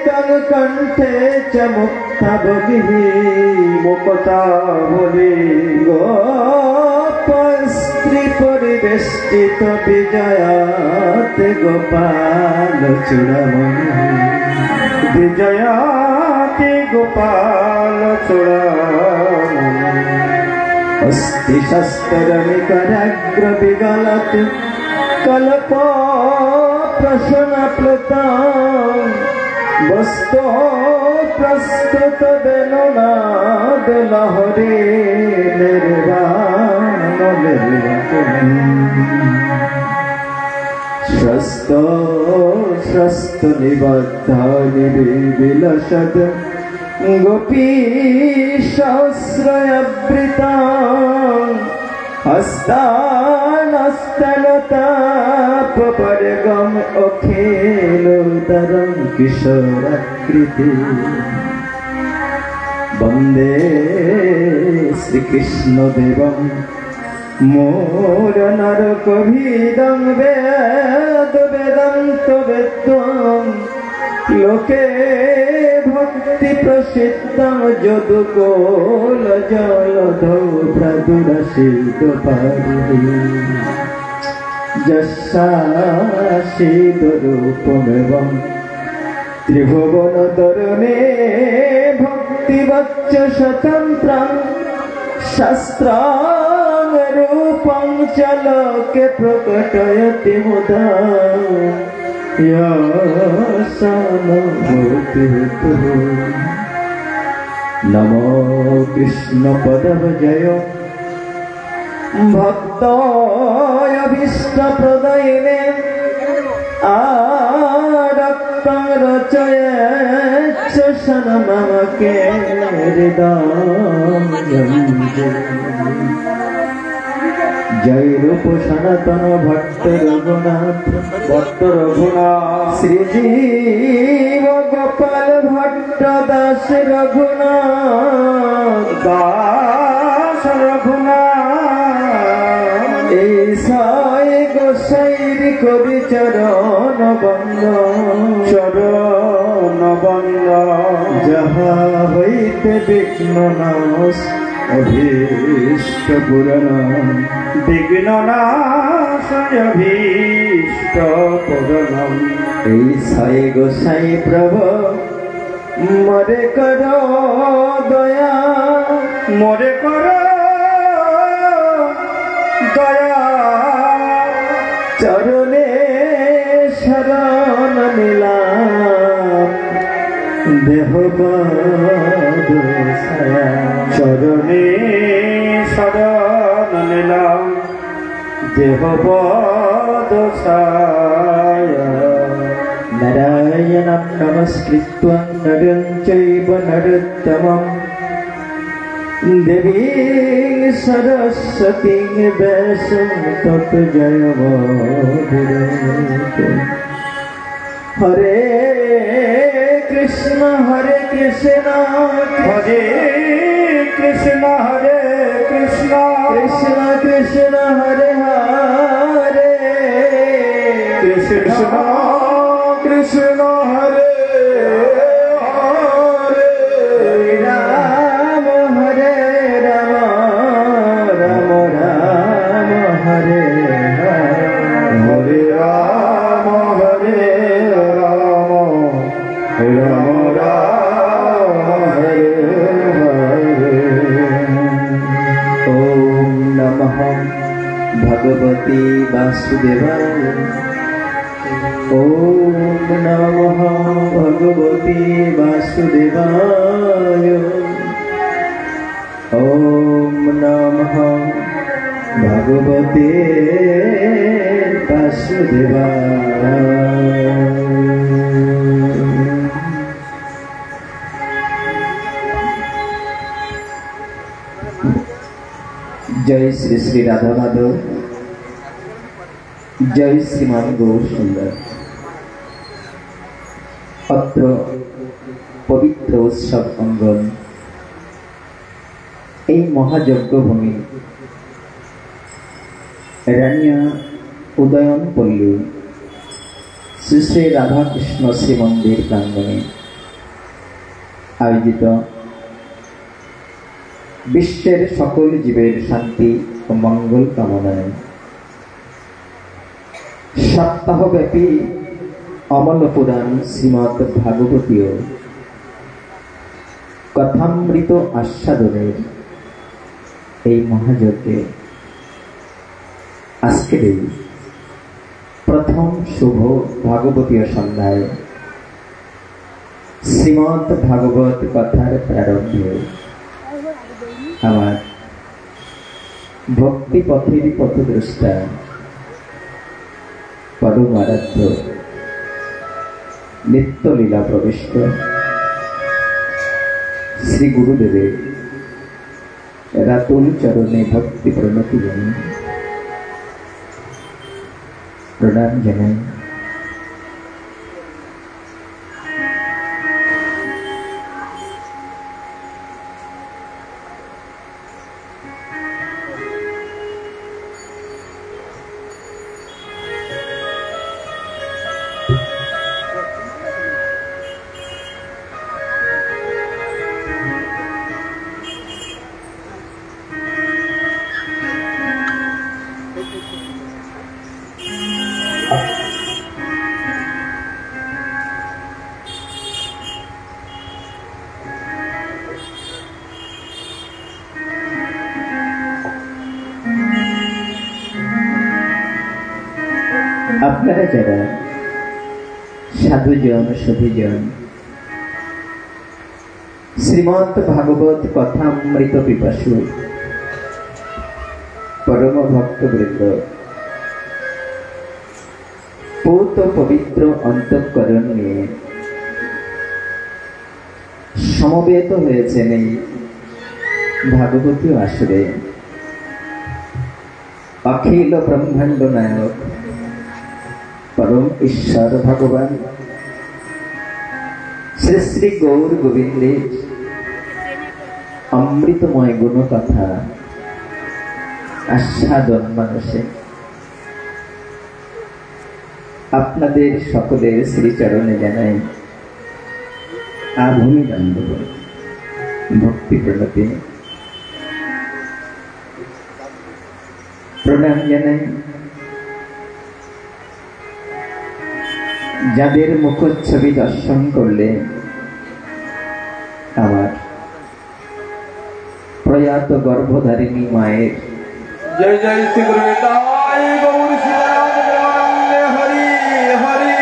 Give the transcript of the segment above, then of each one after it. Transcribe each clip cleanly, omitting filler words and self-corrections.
तन कंठे चमुक्ता बगिही मुकता बोली गोप स्त्री परिवेष्टित विजयाते गोपाल चूड़ामणि विजयाते गोपाल चूड़ामणि अस्ति शस्त्रनिकराग्र विगलत् कल्प प्रश्नप्लुता वस्तो प्रस्तुत वेणुनाद लहरी निर्वाण श्रस्त श्रस्त निबद्ध निविलसद गोपी सहस्रयवृता हस्तानस्तनतापवर्गम अखिलोदरं किशोराकृति वन्दे श्रीकृष्णदेवं मोरनरकभिदं वेद वेदान्त वेद्वं लोके भक्ति प्रसिद्धं यदुकोल जलधौ प्रादुरसिद्धपारि यस्यासीदरूपमेवं त्रिभुवनतरणे भक्तिवच्च स्वतन्त्रं शास्त्रां रूपं च लोके प्रकटयति मुदा नमो कृष्ण पदवजय भक्ताभीष्टप्रदायिने आरक्तं रचयेच्च सनमके हृदयं जय रूप सनातन भट्ट रघुनाथ श्रीजीव गोपाल भट्ट दास रघुनाथ ऐसाई गोसाईर कवि चरण बंद जहाँ हईते विघ्न नाश अभीष्ट पुराण विघ्न नाश अभीष्ट पुराण ऐसाई गोसाई प्रभु मोरे करो दया मोरे करो दया चरणे शरण मिला देह चरणे शरण मिला देह नारायणं नमस्कृत्य नरं चैव नरोत्तमं देवीं सरस्वतीं व्यासं ततो जयमुदीरये हरे कृष्ण कृष्ण कृष्ण कृष्ण हरे हरे कृष्ण कृष्ण हरे हरे राम हरे राम राम राम हरे हरे राम हरे राम राम राम हरे हरे ओम नमः भगवते वासुदेवाय ओम नमः भगवते वासुदेवाय ओम नमः भगवते वासुदेवाय। जय श्री श्री राधा माधव, जय श्रीमान गौर सुंदर। अत्र पवित्र उत्सव अंगन এই মহাযজ্ঞ ভূমি রানিয়া উদয়ন পল্লী শ্রী শ্রী রাধাকৃষ্ণ শ্রী মন্দির প্রাঙ্গণে আয়োজিত বিশ্বের সকল জীবের শান্তি ও মঙ্গল কামনায় সপ্তাহব্যাপী অমল পুরাণ শ্রীমৎ ভাগবতীয় কথামৃত আস্বাদনের এই মহাযজ্ঞে আজকের এই প্রথম শুভ ভাগবতীয় সন্ধ্যায় শ্রীমৎ ভাগবত কথার প্রারম্ভে আমার ভক্তি পথের পথদ্রষ্টা পরম আরাধ্য নিত্যলীলা প্রবিষ্ট শ্রী গুরুদেবের রাতুল চরণে ভক্তি প্রণতি জানাই, প্রণাম জানাই। আপনারা যারা সাধুজন সাধুজন শ্রীমৎ ভাগবত কথামৃত পিপাসু পরম ভক্তবৃন্দ, পূত পবিত্র অন্তঃকরণ নিয়ে সমবেত হয়েছেন এই ভাগবতীয় আসরে অখিল ব্রহ্মাণ্ড নায়ক পরম ঈশ্বর ভগবান শ্রী শ্রী গৌর গোবিন্দের অমৃতময় গুণ কথা আস্বাদন মানুষে আপনাদের সকলের শ্রীচরণে জানাই আভূমি দণ্ডবত ভক্তি প্রণতি প্রণাম জানাই। যাদের মুখচ্ছবি দর্শন করলে আমার প্রয়াত গর্ভধারিণী মায়ের জয় জয় শ্রী গুরু নিতাই গৌর সীতারাম প্রেমানন্দে হরি হরি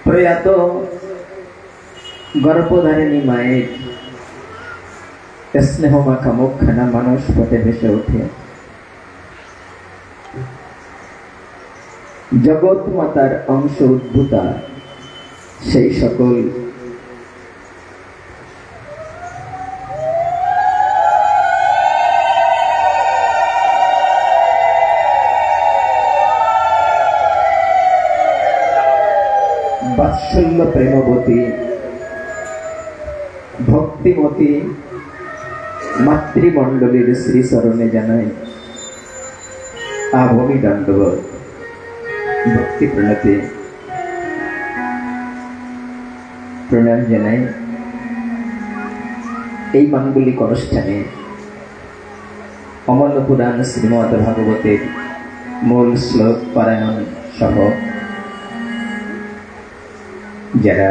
প্রয়াত গর্ভধারিণী মায়ের স্নেহ মাখা মুখখানা মানুষ পথে ভেসে ওঠে। জগৎ মাতার অংশ উদ্ভূতা সেই সকল বাৎসল্য প্রেমবতী ভক্তিমতী মাতৃমণ্ডলীর শ্রীচরণে জানাই আভূমি দণ্ডবত ভক্তি প্রণতি প্রণাম জানাই। এই মাঙ্গলিক অনুষ্ঠানে অমল পুরাণ শ্রীমৎ ভাগবতের মূল শ্লোক পারায়ণ সহ যারা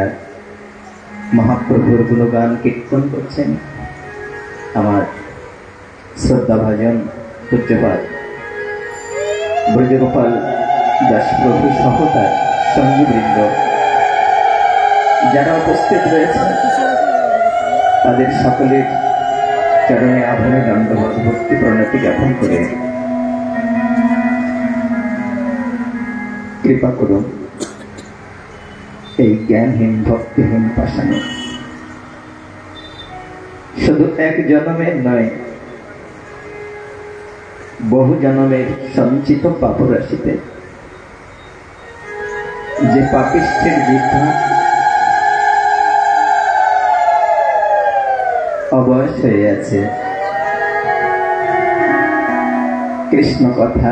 মহাপ্রভুর গুণগান কীর্তন করছেন, আমার শ্রদ্ধাভাজন পূজ্যপাদ ব্রজগোপাল দাস প্রভু সহ তার সঙ্গীবৃন্দ যারা উপস্থিত রয়েছেন, তাদের সকলের চরণে আভূমি দণ্ডবত ভক্তি প্রণতি জ্ঞাপন করে কৃপা করুন এই জ্ঞানহীন ভক্তিহীন পাষাণে শুধু এক জন্মের নয়, বহু জন্মের সঞ্চিত পাপরাশিতে যে পাপিষ্ঠের জিহ্বা অবশ হয়ে আছে কৃষ্ণ কথা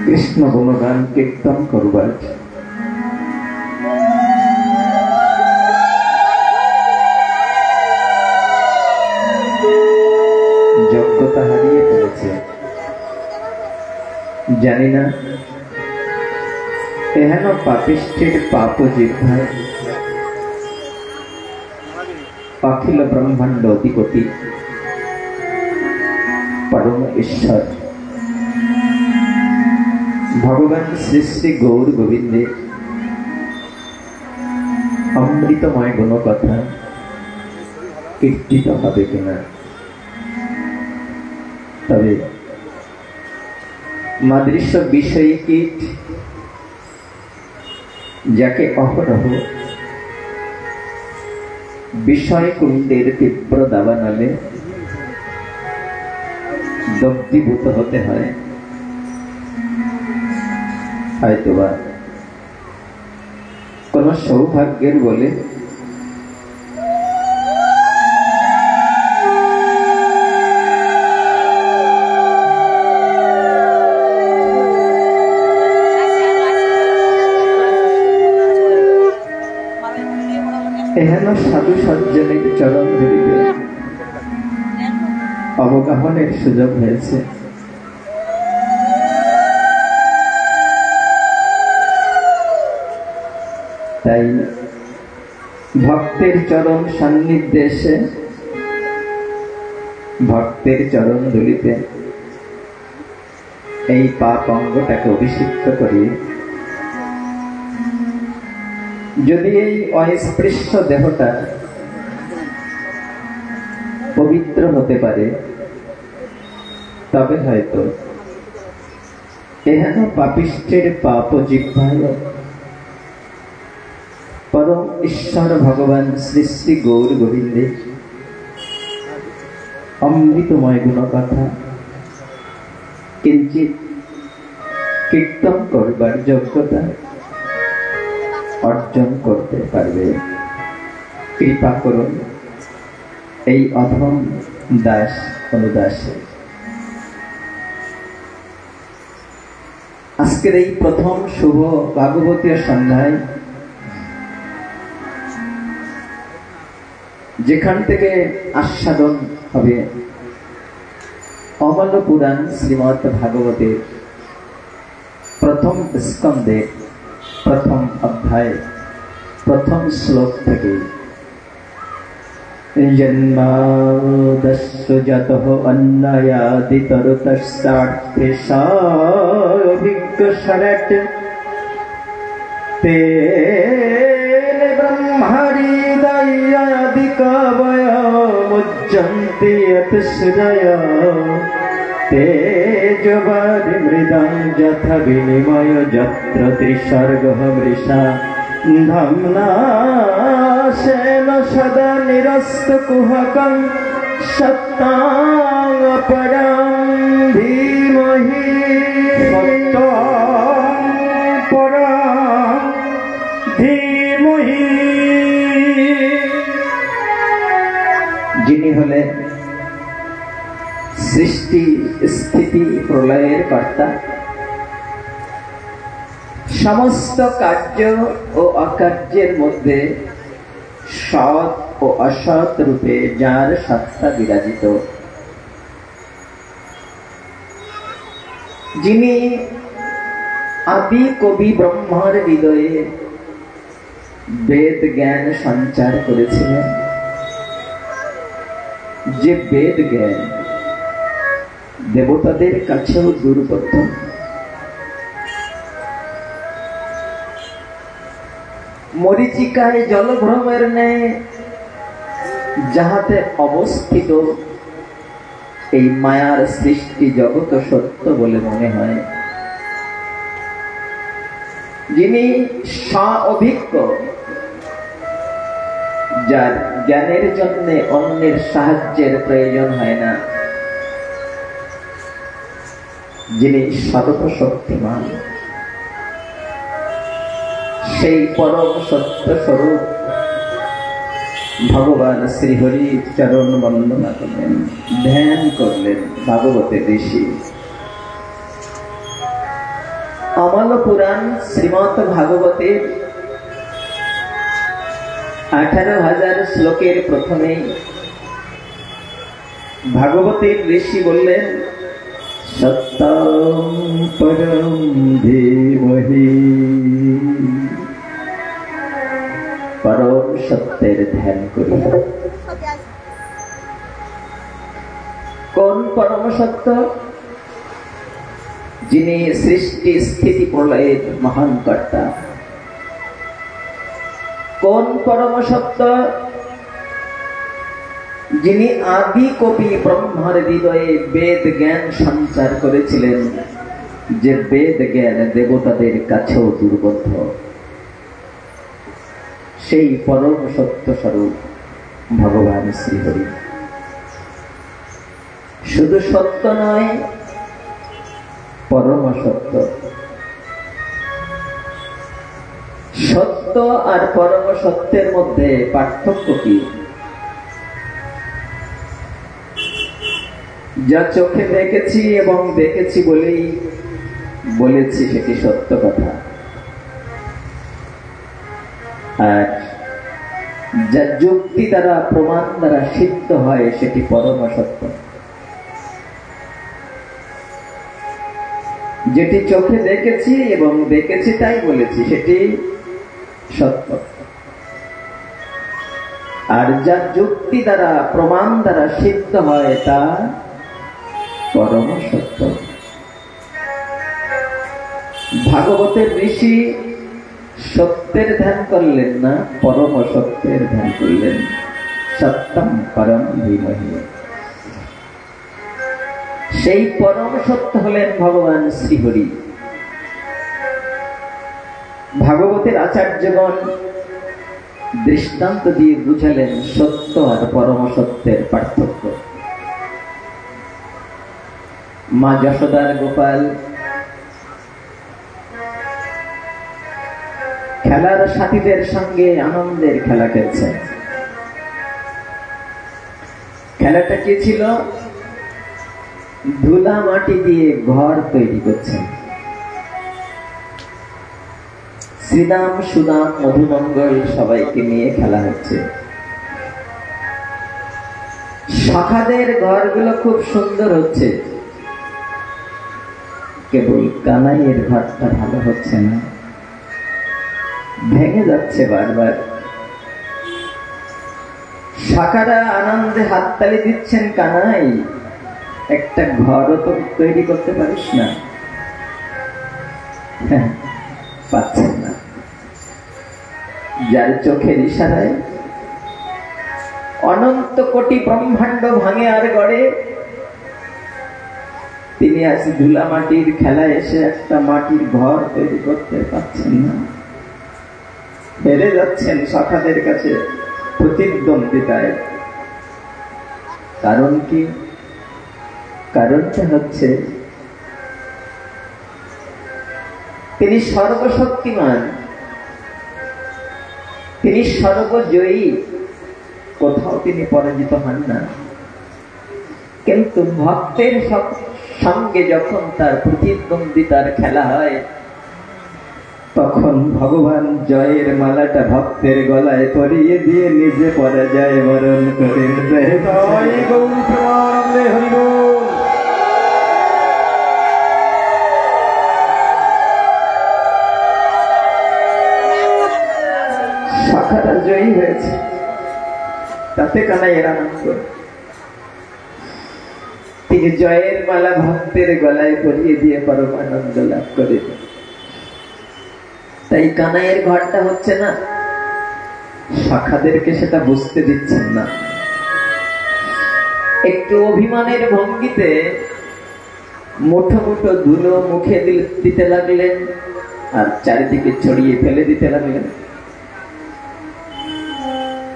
কৃষ্ণ গুণগান কীর্তন করবার, যোগ্যতা হারিয়ে ফেলেছে। জানি না এহেন পাপিষ্ঠের পাপ জিহ্বায় অখিল ব্রহ্মাণ্ড অধিপতি পরম ঈশ্বর ভগবান শ্রী শ্রী গৌর গোবিন্দের অমৃতময় গুণ কথা কীর্তিত হবে কিনা। তবে মাদৃশ্য বিষয়ী কীট যাকে অহরহ বিষয় কুণ্ডের তীব্র দাবানলে দগ্ধীভূত হতে হয়, হয়তোবা কোন সৌভাগ্যের বলে এহেন সাধু সজ্জনের চরণ ধরিতে অবগাহনের সুযোগ হয়েছে। তাই ভক্তের চরণ সান্নিধ্যে এসে ভক্তের চরণ ধুলিতে এই পাপ অঙ্গটাকে অভিষিক্ত করিয়ে যদি এই অস্পৃশ্য দেহটা পবিত্র হতে পারে, তবে হয়তো এহেন পাপিষ্ঠের পাপ জিহ্বায় পরম ঈশ্বর ভগবান শ্রী শ্রী গৌর গোবিন্দের অমৃতময় গুণ কথা কিঞ্চিত কীর্তন করবার যোগ্যতা অর্জন করতে পারবে। কৃপা করুন এই অধম দাস অনুদাসে। আজকের এই প্রথম শুভ ভাগবতীয় সন্ধ্যায় যেখান থেকে আস্বাদন হবে অমল পুরাণ শ্রীমৎ ভাগবতের প্রথম স্কন্ধে প্রথম অধ্যায় প্রথম শ্লোক থেকে জন্মাদস্য যতঃ অন্নয়াদি তরুতস্যার্থেষাভিজ্ঞ তেন ব্রহ্মহৃদয়াদি কবয়মুজ্জন্তি যৎশ্রয়া তেজবারি মৃদং যথা বিনিময় যত্র ত্রিসর্গঃ মৃষা ধাম্না সেন সদা নিরস্তকুহকং সত্তাং পরং ধীমহি সত্তাং পরং ধীমহি। যিনি হলেন সৃষ্টি স্থিতি প্রলয়ের কর্তা, সমস্ত কার্য ও অকার্যের মধ্যে সৎ ও অসৎ রূপে যার সত্তা বিরাজিত, যিনি আদি কবি ব্রহ্মার হৃদয়ে বেদ জ্ঞান সঞ্চার করেছিলেন, যে বেদ জ্ঞান দেবতাদের কাছেও দুর্বোধ্য, মরীচিকায় জলভ্রমের ন্যায় যাহাতে অবস্থিত এই মায়ার সৃষ্টি জগৎ সত্য বলে মনে হয়, যিনি স্ব-অভিজ্ঞ, যার জ্ঞানের জন্য অন্যের সাহায্যের প্রয়োজন হয় না, যিনি সর্বশক্তিমান, সেই পরম সত্য স্বরূপ ভগবান শ্রীহরির চরণ বন্দনা করলেন, ধ্যান করলেন ভাগবতের ঋষি। অমল পুরাণ শ্রীমৎ ভাগবতের 18,000 শ্লোকের প্রথমে ভাগবতের ঋষি বললেন, সত্যম পরম ধীমহি। পরম সত্যের ধ্যান করি। কোন পরম সত্য? যিনি সৃষ্টি স্থিতি প্রলয়ের মহান কর্তা। কোন পরম সত্য? যিনি আদি কবি ব্রহ্মার হৃদয়ে বেদ জ্ঞান সঞ্চার করেছিলেন, যে বেদ জ্ঞান দেবতাদের কাছেও দুর্বোধ্য। সেই পরম সত্য স্বরূপ ভগবান শ্রীহরি। শুধু সত্য নয়, পরম সত্য। সত্য আর পরম সত্যের মধ্যে পার্থক্য কি? যা চোখে দেখেছি এবং দেখেছি বলেই বলেছি সেটি সত্য কথা, আর যা যুক্তি দ্বারা প্রমাণ দ্বারা সিদ্ধ হয় সেটি পরম সত্য। যেটি চোখে দেখেছি এবং দেখেছি তাই বলেছি সেটি সত্য, আর যা যুক্তি দ্বারা প্রমাণ দ্বারা সিদ্ধ হয় তা পরম সত্য। ভাগবতের ঋষি সত্যের ধ্যান করলেন না, পরম সত্যের ধ্যান করলেন। সত্যম পরম ধীমহি। সেই পরম সত্য হলেন ভগবান শ্রীহরি। ভাগবতের আচার্যগণ দৃষ্টান্ত দিয়ে বুঝালেন সত্য আর পরম সত্যের পার্থক্য। মা যশোদার গোপাল খেলার সাথীদের সঙ্গে আনন্দের খেলা খেলছেন। খেলাটা কি ছিল? ধুলা মাটি দিয়ে ঘর তৈরি করছেন। শ্রীরাম, সুদাম, মধুমঙ্গল সবাইকে নিয়ে খেলা হচ্ছে। সখাদের ঘরগুলো খুব সুন্দর হচ্ছে, কেবল কানাইয়ের ঘরটা ভালো হচ্ছে না, ভেঙে যাচ্ছে বারবার। সখারা আনন্দে হাততালি দিচ্ছেন, কানাই একটা ঘরও তো তৈরি করতে পারিস না? পাচ্ছেন না। যার চোখের ইশারায় অনন্ত কোটি ব্রহ্মাণ্ড ভাঙে আর গড়ে, তিনি আজ ধুলা মাটির খেলায় এসে একটা মাটির ঘর তৈরি করতে পারছেন না। হেরে যাচ্ছেন সখাদের কাছে প্রতিদ্বন্দ্বিতায়। কারণ কি? কারণটা হচ্ছে তিনি সর্বশক্তিমান, তিনি সর্বজয়ী, কোথাও তিনি পরাজিত হন না। কিন্তু ভক্তের সঙ্গে যখন তার প্রতিদ্বন্দ্বিতার খেলা হয়, তখন ভগবান জয়ের মালাটা ভক্তের গলায় পরিয়ে দিয়ে নিজে পরাজয় বরণ করে। শাখাটা জয়ী হয়েছে, তাতে কানাইয়ের আনন্দ। তিনি জয়ের মালা ভক্তের গলায় পরিয়ে দিয়ে পরম আনন্দ লাভ করে। তাই কানাইয়ের ঘরটা হচ্ছে না, শাখাদেরকে সেটা বুঝতে দিচ্ছেন না। একটু অভিমানের ভঙ্গিতে মুঠো মুঠো ধুলো মুখে দিতে লাগলেন আর চারিদিকে ছড়িয়ে ফেলে দিতে লাগলেন।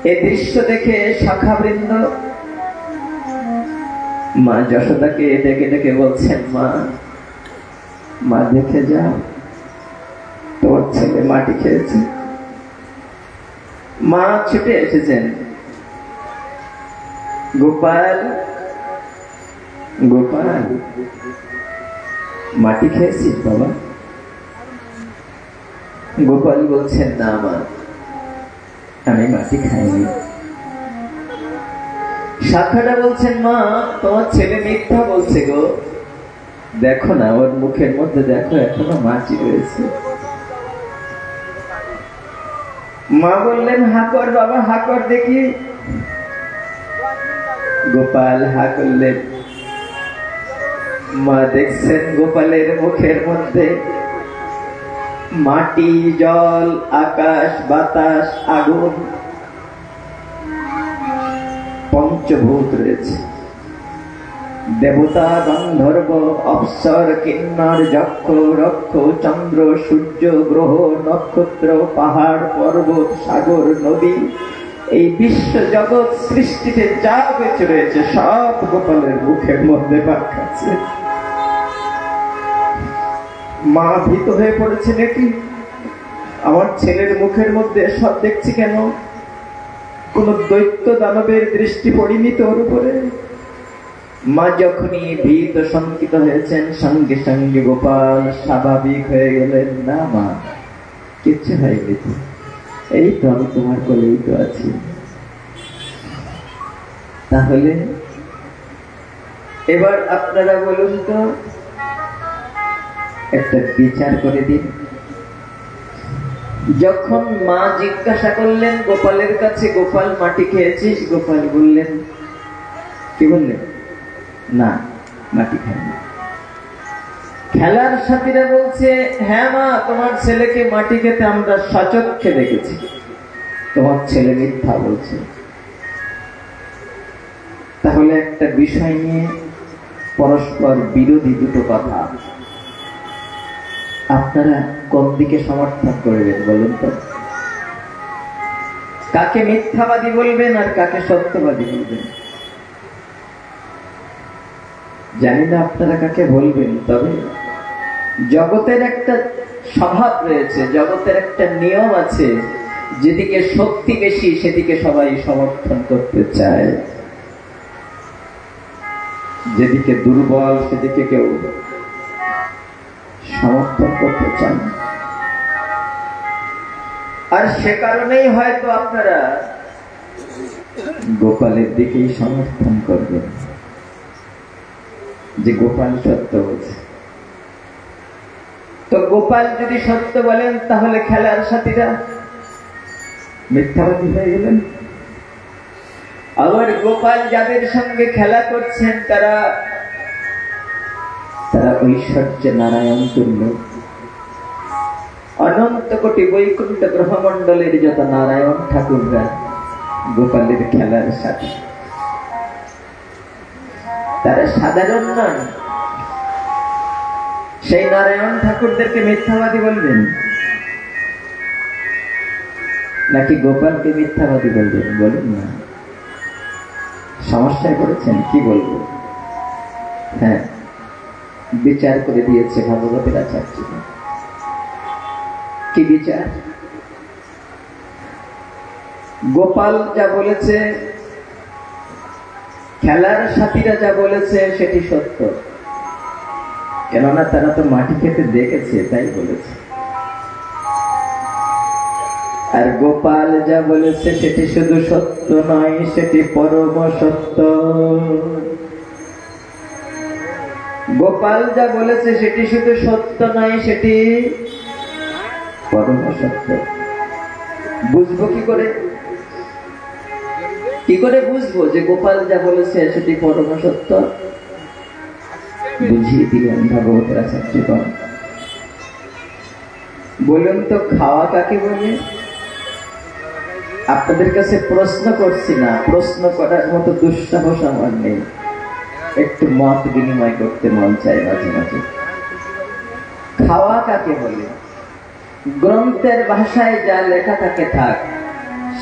এই দৃশ্য দেখে শাখাবৃন্দ মা যশোদাকে ডেকে ডেকে বলছেন, মা মা দেখে যাও, তোমার ছেলে মাটি খেয়েছে। মা ছুটে এসেছেন, গোপাল গোপাল মাটি খেয়েছিস বাবা? গোপাল বলছেন, না মা, আমি মাটি খাইনি। শাখাটা বলছেন, মা তোমার ছেলে মিথ্যা বলছে গো, দেখো না ওর মুখের মধ্যে দেখো এখনো মাটি রয়েছে। মা বললেন, হা কর বাবা, হা কর দেখি। গোপাল হা করলেন। মা দেখছেন গোপালের মুখের মধ্যে মাটি, জল, আকাশ, বাতাস, আগুন, পঞ্চভূত রয়েছে। দেবতা, গন্ধর্ব, অপ্সর, কিন্নর, যক্ষ, রক্ষ, চন্দ্র, সূর্য, গ্রহ, নক্ষত্র, পাহাড়, পর্বত, সাগর, নদী, এই বিশ্ব জগৎ সৃষ্টিতে যা কিছু রয়েছে সব গোপালের মুখের মধ্যে পাক খাচ্ছে। মা ভীত হয়ে পড়েছে, নাকি আমার ছেলের মুখের মধ্যে সব দেখছি কেন? কোন দৈত্য দানবের দৃষ্টি পড়িনি তোর উপরে? মা যখনই ভীত শঙ্কিত হয়েছেন, সঙ্গে সঙ্গে গোপাল স্বাভাবিক হয়ে গেলেন। না মা, কিচ্ছু হয়নি তো, এই তো আমি তোমার কোলেই তো আছি। তাহলে এবার আপনারা বলুন তো, একটা বিচার করে দিন। যখন মা জিজ্ঞাসা করলেন গোপালের কাছে, গোপাল মাটি খেয়েছিস? গোপাল বললেন, কি বললেন? না, মাটি খায়নি। খেলার সাথীরা বলছে, হ্যাঁ মা, তোমার ছেলেকে মাটি খেতে আমরা সচক্ষে দেখেছি, তোমার ছেলে মিথ্যা বলছে। তাহলে একটা বিষয় নিয়ে পরস্পর বিরোধী দুটো কথা, আপনারা কোন দিকে সমর্থন করবেন বলুন তো? কাকে মিথ্যাবাদী বলবেন আর কাকে সত্যবাদী বলবেন? জানি না আপনারা কাকে বলবেন, তবে জগতের একটা স্বভাব রয়েছে, জগতের একটা নিয়ম আছে, যেদিকে শক্তি বেশি সেদিকে সবাই সমর্থন করতে চায়, যেদিকে দুর্বল সেদিকে কেউ সমর্থন করতে চান। আর সে কারণেই হয়তো আপনারা গোপালের দিকেই সমর্থন করবেন, যে গোপাল সত্য বলছে। তো গোপাল যদি সত্য বলেন, তাহলে খেলার সাথীরা মিথ্যাবাদী হয়ে গেলেন। আবার গোপাল যাদের সঙ্গে খেলা করছেন তারা ঐশ্বর্য নারায়ণ তুল্য, অনন্ত কোটি বৈকুণ্ঠ গ্রহমণ্ডলের যত নারায়ণ ঠাকুররা গোপালের খেলার সাথে। তারা সাধারণ নন। সেই নারায়ণ ঠাকুরদেরকে মিথ্যাবাদী বলবেন নাকি গোপালকে মিথ্যাবাদী বলবেন? বলুন না, সমস্যায় পড়েছেন। কি বলবো? হ্যাঁ, বিচার করে দিয়েছে ভাগবতের আচার্য। কি বিচার? গোপাল যা বলেছে, খেলার সাথীরা যা বলেছে সেটি সত্য, কেননা তারা তো মাটি খেতে দেখেছে, তাই বলেছে। আর গোপাল যা বলেছে সেটি শুধু সত্য নয়, সেটি পরম সত্য। গোপাল যা বলেছে সেটি শুধু সত্য নয়, সেটি পরম সত্য। বুঝবো কি করে? কি করে বুঝবো যে গোপাল যা বলেছে সেটি পরম সত্য? বুঝিয়ে দিলেন ভাগবতের আচার্যগণ। বলুন তো, খাওয়া কাকে বলে? আপনাদের কাছে প্রশ্ন করছি না, প্রশ্ন করার মতো দুঃসাহস আমার নেই, একটু মত বিনিময় করতে মন চায় মাঝে মাঝে। খাওয়া কাকে বলে? গ্রন্থের ভাষায় যা লেখা থাকে থাক,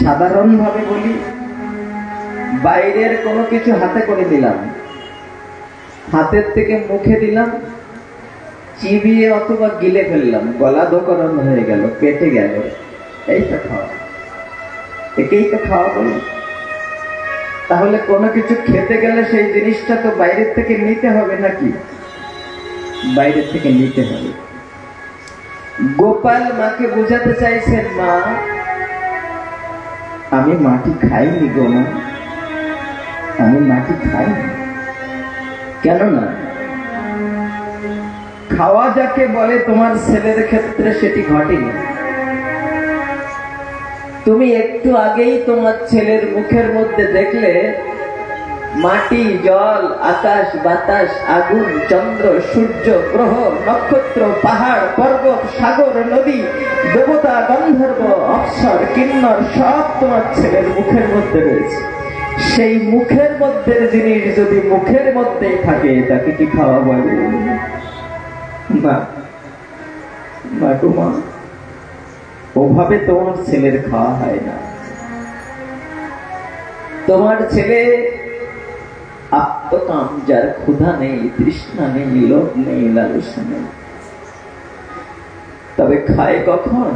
সাধারণ ভাবে বলি, বাইরের কোনো কিছু হাতে করে দিলাম, হাতের থেকে মুখে দিলাম, চিবিয়ে অথবা গিলে ফেললাম, গলা দোকরণ হয়ে গেল, পেটে গেল, এইটা খাওয়া। একেই তো খাওয়া বলে। তাহলে কোনো কিছু খেতে গেলে সেই জিনিসটা তো বাইরের থেকে নিতে হবে নাকি? বাইরের থেকে নিতে হবে। গোপাল মাকে বোঝাতে চাইছেন, মা আমি মাটি খাইনি গো মা, আমি মাটি খাইনি। কেননা খাওয়া যাকে বলে তোমার ছেলের ক্ষেত্রে সেটি ঘটেনি। তুমি একটু আগেই তোমার ছেলের মুখের মধ্যে দেখলে মাটি, জল, আকাশ, বাতাস, আগুন, চন্দ্র, সূর্য, গ্রহ, নক্ষত্র, পাহাড়, পর্বত, সাগর, নদী, দেবতা, গন্ধর্ব, অপ্সর, কিন্নর সব তোমার ছেলের মুখের মধ্যে রয়েছে। সেই মুখের মধ্যে জিনিস যদি মুখের মধ্যেই থাকে তাকে কি খাওয়া বলে? না, না গো মা, ওভাবে তোমার ছেলের খাওয়া হয় না। তোমার ছেলে আত্মকাম, যার ক্ষুধা নেই, তৃষ্ণা নেই, লোভ নেই, লালসা নেই, তবে খায় কখন?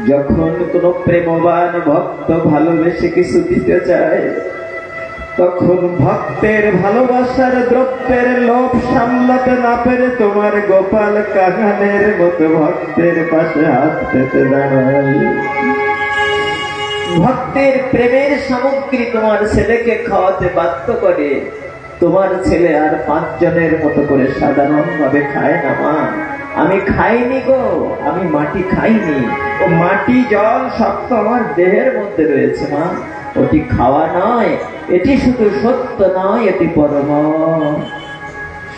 যখন কোন প্রেমবান ভক্ত ভালোবেসে কিছু দিতে চায়, তখন ভক্তের ভালোবাসার দ্রব্যের লোভ সামলাতে না পেরে তোমার গোপাল কাঙালের মতো ভক্তের পাশে হাত পেতে দাঁড়ায়। ভক্তের প্রেমের সামগ্রী তোমার ছেলেকে খাওয়াতে বাধ্য করে। তোমার ছেলে আর 5 জনের মতো করে সাধারণ ভাবে খায় না। মা আমি খাইনি গো, আমি মাটি খাইনি। ও মাটি, জল সব তো আমার দেহের মধ্যে রয়েছে মা। ওটি খাওয়া নয়, এটি শুধু সত্য নয়, এটি পরম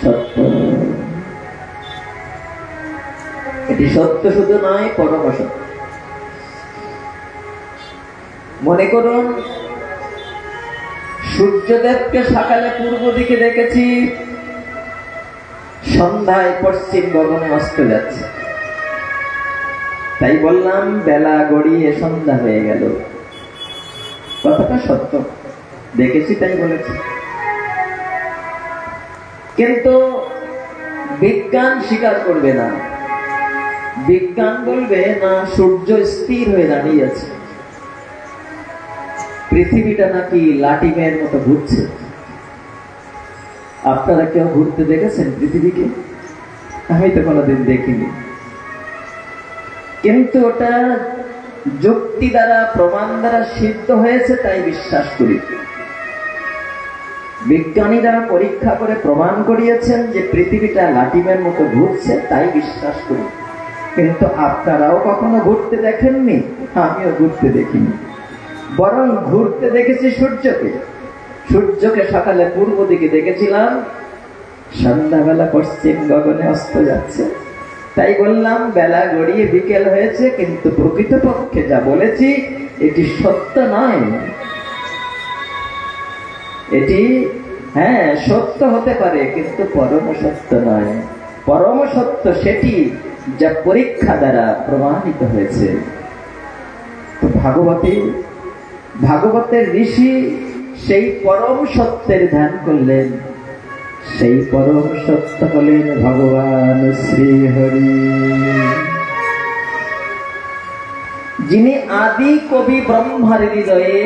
সত্য। এটি সত্য শুধু নয়, পরম সত্য। মনে করুন সূর্যদেবকে সকালে পূর্ব দিকে দেখেছি, সন্ধ্যায় পশ্চিম গগনে অস্ত যাচ্ছে। তাই বললাম বেলা গড়িয়ে সন্ধ্যা হয়ে গেল। কথাটা সত্য, দেখেছি তাই বলেছি। কিন্তু বিজ্ঞান স্বীকার করবে না। বিজ্ঞান বলবে না, সূর্য স্থির হয়ে দাঁড়িয়ে আছে, পৃথিবীটা নাকি লাটিমের মতো ঘুরছে। আপনারা কেউ ঘুরতে দেখেছেন পৃথিবীকে? আমি তো কোনোদিন দেখিনি। কিন্তু ওটা যুক্তি দ্বারা, প্রমাণ দ্বারা সিদ্ধ হয়েছে তাই বিশ্বাস করি। বিজ্ঞানীরা পরীক্ষা করে প্রমাণ করিয়েছেন যে পৃথিবীটা লাটিমের মতো ঘুরছে, তাই বিশ্বাস করি। কিন্তু আপনারাও কখনো ঘুরতে দেখেননি, আমিও ঘুরতে দেখিনি। বরং ঘুরতে দেখেছি সূর্যকে। সূর্যকে সকালে পূর্ব দিকে দেখেছিলাম, সন্ধ্যাবেলা পশ্চিম গগনে অস্ত যাচ্ছে। তাই বললাম বেলা গড়িয়ে বিকেল হয়েছে, কিন্তু প্রকৃতপক্ষে যা বলেছি এটি সত্য নয়। এটি সত্য হতে পারে, কিন্তু পরম সত্য নয়। পরম সত্য সেটি যা পরীক্ষা দ্বারা প্রমাণিত হয়েছে। তো ভাগবতের ঋষি সেই পরম সত্যের ধ্যান করলেন। সেই পরম সত্য হলেন ভগবান শ্রীহরি, যিনি আদি কবি ব্রহ্মার হৃদয়ে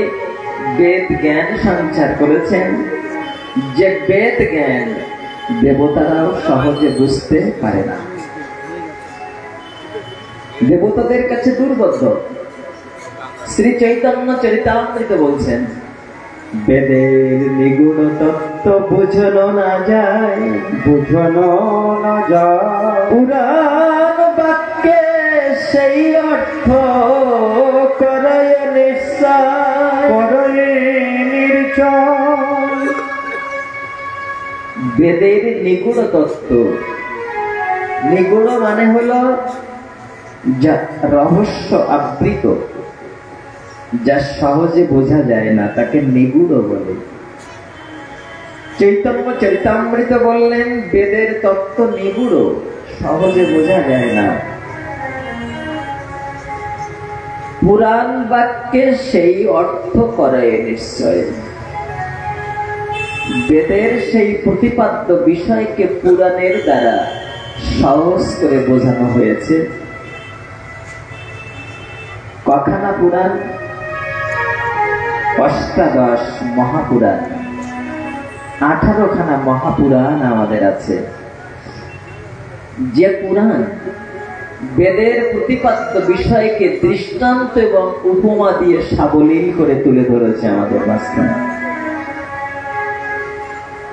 বেদ জ্ঞান সঞ্চার করেছেন। যে বেদ জ্ঞান দেবতারাও সহজে বুঝতে পারে না, দেবতাদের কাছে দুর্বোধ্য। শ্রী চৈতন্য চরিতামৃত বলছেন, বেদের নিগুণ তত্ত্ব বুঝনো না যায়, বুঝনো না যায়, পুরাণ বাক্যে সেই অর্থ করে নিশ্চয়, করে নির্চয়। বেদের নিগুণ তত্ত্ব, নিগুণ মানে হলো যা রহস্য আবৃত, যা সহজে বোঝা যায় না, তাকে নিগুড় বলে। চৈতন্য চরিতামৃত বললেন বেদের তত্ত্ব নিগুড়, সহজে বোঝা যায় না। পুরাণ বাক্যে সেই অর্থ করে নিশ্চয়। বেদের সেই প্রতিপাদ্য বিষয়কে পুরাণের দ্বারা সহজ করে বোঝানো হয়েছে। কখানা পুরাণ? অষ্টাদশ মহাপুরাণ, 18খানা মহাপুরাণ আমাদের আছে। যে পুরাণ বেদের প্রতিপাদ্য বিষয়কে দৃষ্টান্ত এবং উপমা দিয়ে সাবলীল করে তুলে ধরেছে আমাদের মাঝখানে।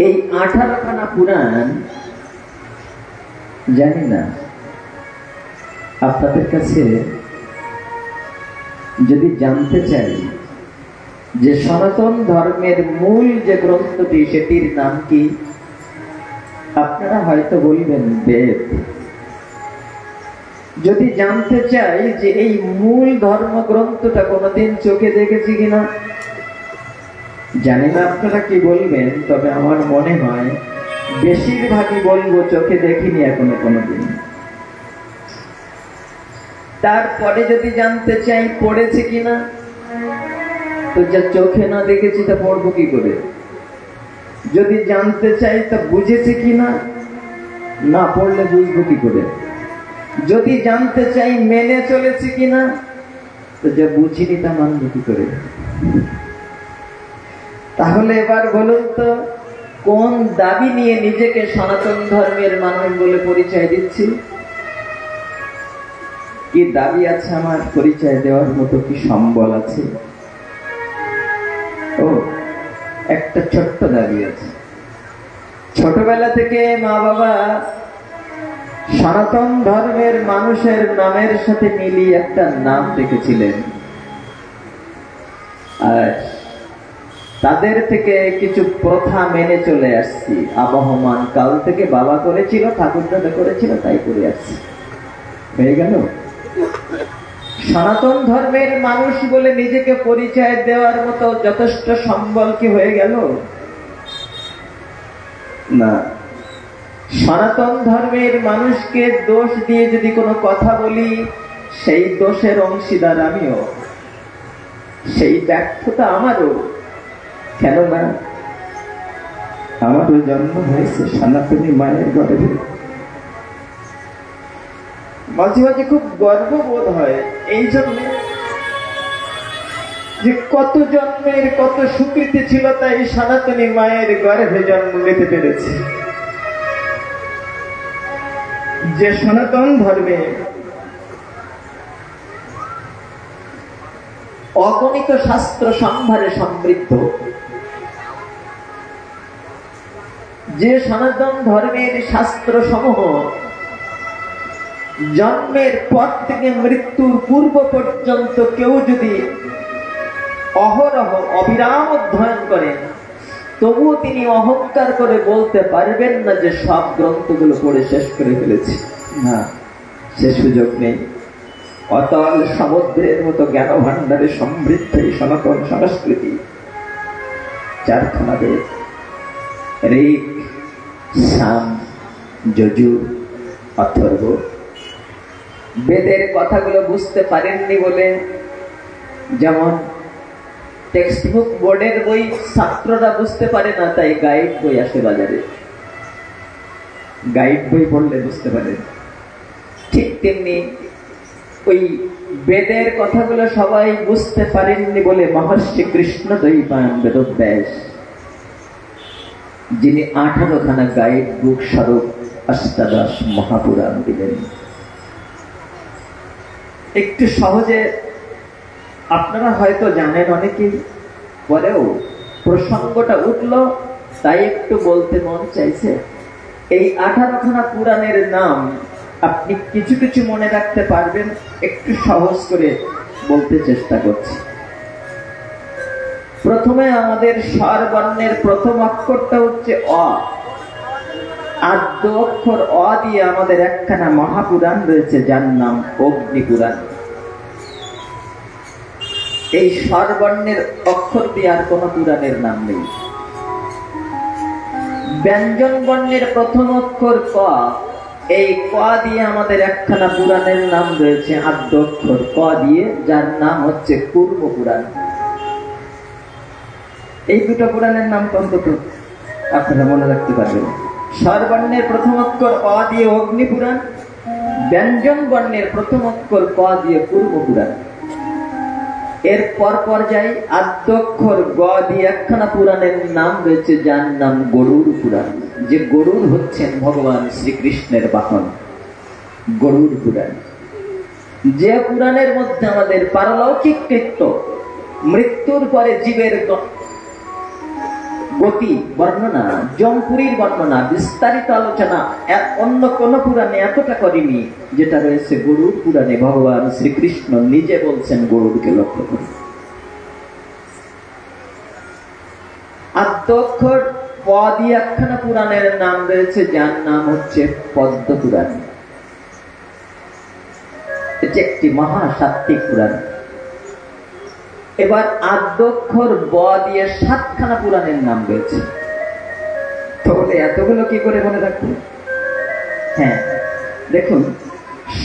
এই 18খানা পুরাণ জানি না আপনাদের কাছে যদি জানতে চাই যে সনাতন ধর্মের মূল যে গ্রন্থটি সেটির নাম কি, আপনারা হয়তো বলবেন বেদ। যদি জানতে চাই যে এই মূল ধর্মগ্রন্থটা কোনোদিন চোখে দেখেছি কিনা, জানি না আপনারা কি বলবেন, তবে আমার মনে হয় বেশিরভাগই বলবো চোখে দেখিনি এখনো কোনোদিন। তারপরে যদি জানতে চাই পড়েছে কিনা, তো যা চোখে না দেখেছি তা পড়বো কি করে? যদি জানতে চাই তা বুঝেছে কিনা, না পড়লে বুঝবো কি করে? যদি জানতে চাই মেনে চলেছে কিনা, তো যা বুঝিনি তা মানবো কি করে? তাহলে এবার বলুন তো, কোন দাবি নিয়ে নিজেকে সনাতন ধর্মের মানুষ বলে পরিচয় দিচ্ছি? কি দাবি আছে আমার পরিচয় দেওয়ার মতো? কি সম্বল আছে? ও, একটা ছোট্ট দাবি আছে। ছোটবেলা থেকে মা বাবা সনাতন ধর্মের মানুষের নামের সাথে মিলিয়ে একটা নাম রেখেছিলেন, আর তাদের থেকে কিছু প্রথা মেনে চলে আসছি। আবহমান কাল থেকে বাবা করেছিল, ঠাকুর দাদা করেছিল, তাই করে আসছি। হয়ে গেল সনাতন ধর্মের মানুষ বলে নিজেকে পরিচয় দেওয়ার মতো যথেষ্ট সম্বল কি হয়ে গেল? না। সনাতন ধর্মের মানুষকে দোষ দিয়ে যদি কোনো কথা বলি, সেই দোষের অংশীদার আমিও, সেই ব্যর্থতা আমারও। কেননা আমারও জন্ম হয়েছে সনাতনী মায়ের গর্ভে। মাঝে মাঝে খুব গর্ববোধ হয় এই জন্য যে কত জন্মের কত সুকৃতি ছিল, তাই সনাতনী মায়ের গর্ভে জন্ম নিতে পেরেছে। যে সনাতন ধর্মে অগণিত শাস্ত্র সম্ভারে সমৃদ্ধ, যে সনাতন ধর্মের শাস্ত্র সমূহ জন্মের পর থেকে মৃত্যুর পূর্ব পর্যন্ত কেউ যদি অহরহ অবিরাম অধ্যয়ন করেন, তবুও তিনি অহংকার করে বলতে পারবেন না যে সব গ্রন্থগুলো পড়ে শেষ করে ফেলেছি। না, সে সুযোগ নেই। অতল সমুদ্রের মতো জ্ঞান ভাণ্ডারে সমৃদ্ধ এই সনাতন সংস্কৃতি, 4খানা বেদ, ঋক, সাম, যজুর, অথর্ব। বেদের কথাগুলো বুঝতে পারেননি বলে, যেমন টেক্সট বুক বোর্ডের বই ছাত্ররা বুঝতে পারে না, তাই গাইড বই আসে বাজারে, গাইড বই পড়লে বুঝতে পারে। ঠিক তেমনি ওই বেদের কথাগুলো সবাই বুঝতে পারেননি বলে মহর্ষি কৃষ্ণদ্বৈপায়ন বেদব্যাস, যিনি 18খানা গাইড বুক স্বরূপ অষ্টাদশ মহাপুরাণ দিলেন। একটু সহজে আপনারা হয়তো জানেন অনেকেই, পরেও প্রসঙ্গটা উঠল তাই একটু বলতে মন চাইছে। এই 18খানা পুরাণের নাম আপনি কিছু কিছু মনে রাখতে পারবেন, একটু সহজ করে বলতে চেষ্টা করছি। প্রথমে আমাদের স্বর বর্ণের প্রথম অক্ষরটা হচ্ছে অ। আদ্য অক্ষর অ দিয়ে আমাদের একখানা মহাপুরাণ রয়েছে, যার নাম অগ্নিপুরাণ। এই স্বর বর্ণের অক্ষর দিয়ে আর কোন পুরাণের নাম নেই। ব্যঞ্জন বর্ণের প্রথম অক্ষর ক, এই ক দিয়ে আমাদের একখানা পুরাণের নাম রয়েছে, আদ্য অক্ষর ক দিয়ে, যার নাম হচ্ছে কুর্ম পুরাণ। এই দুটো পুরাণের নাম অন্তত আপনারা মনে রাখতে পারবেন। স্বর বর্ণের প্রথম অক্ষর অ দিয়ে অগ্নি পুরাণ, ব্যঞ্জন বর্ণের প্রথম অক্ষর ক দিয়ে কুর্ম পুরাণ। এর পর যাই আদ্যক্ষর গ দিয়ে একখানা পুরাণের নাম রয়েছে, যার নাম গরুড় পুরাণ। যে গরুড় হচ্ছেন ভগবান শ্রীকৃষ্ণের বাহন, গরুড় পুরাণ। যে পুরাণের মধ্যে আমাদের পারলৌকিক কৃত্য, মৃত্যুর পরে জীবের গতি বর্ণনা, জমপুরীর বর্ণনা, বিস্তারিত আলোচনা অন্য কোন পুরাণে এতটা করেনি যেটা রয়েছে গরুড় পুরাণে। ভগবান শ্রীকৃষ্ণ নিজে বলছেন গরুড়কে লক্ষ্য করে। আদ্যক্ষর প দিয়ে একখানা পুরাণের নাম রয়েছে, যার নাম হচ্ছে পদ্ম পুরাণ। এটি একটি মহাসাত্ত্বিক পুরাণ। এবার আদ্যক্ষর ব দিয়ে 7খানা পুরাণের নাম রয়েছে। তাহলে এতগুলো কি করে মনে রাখবো? হ্যাঁ, দেখুন,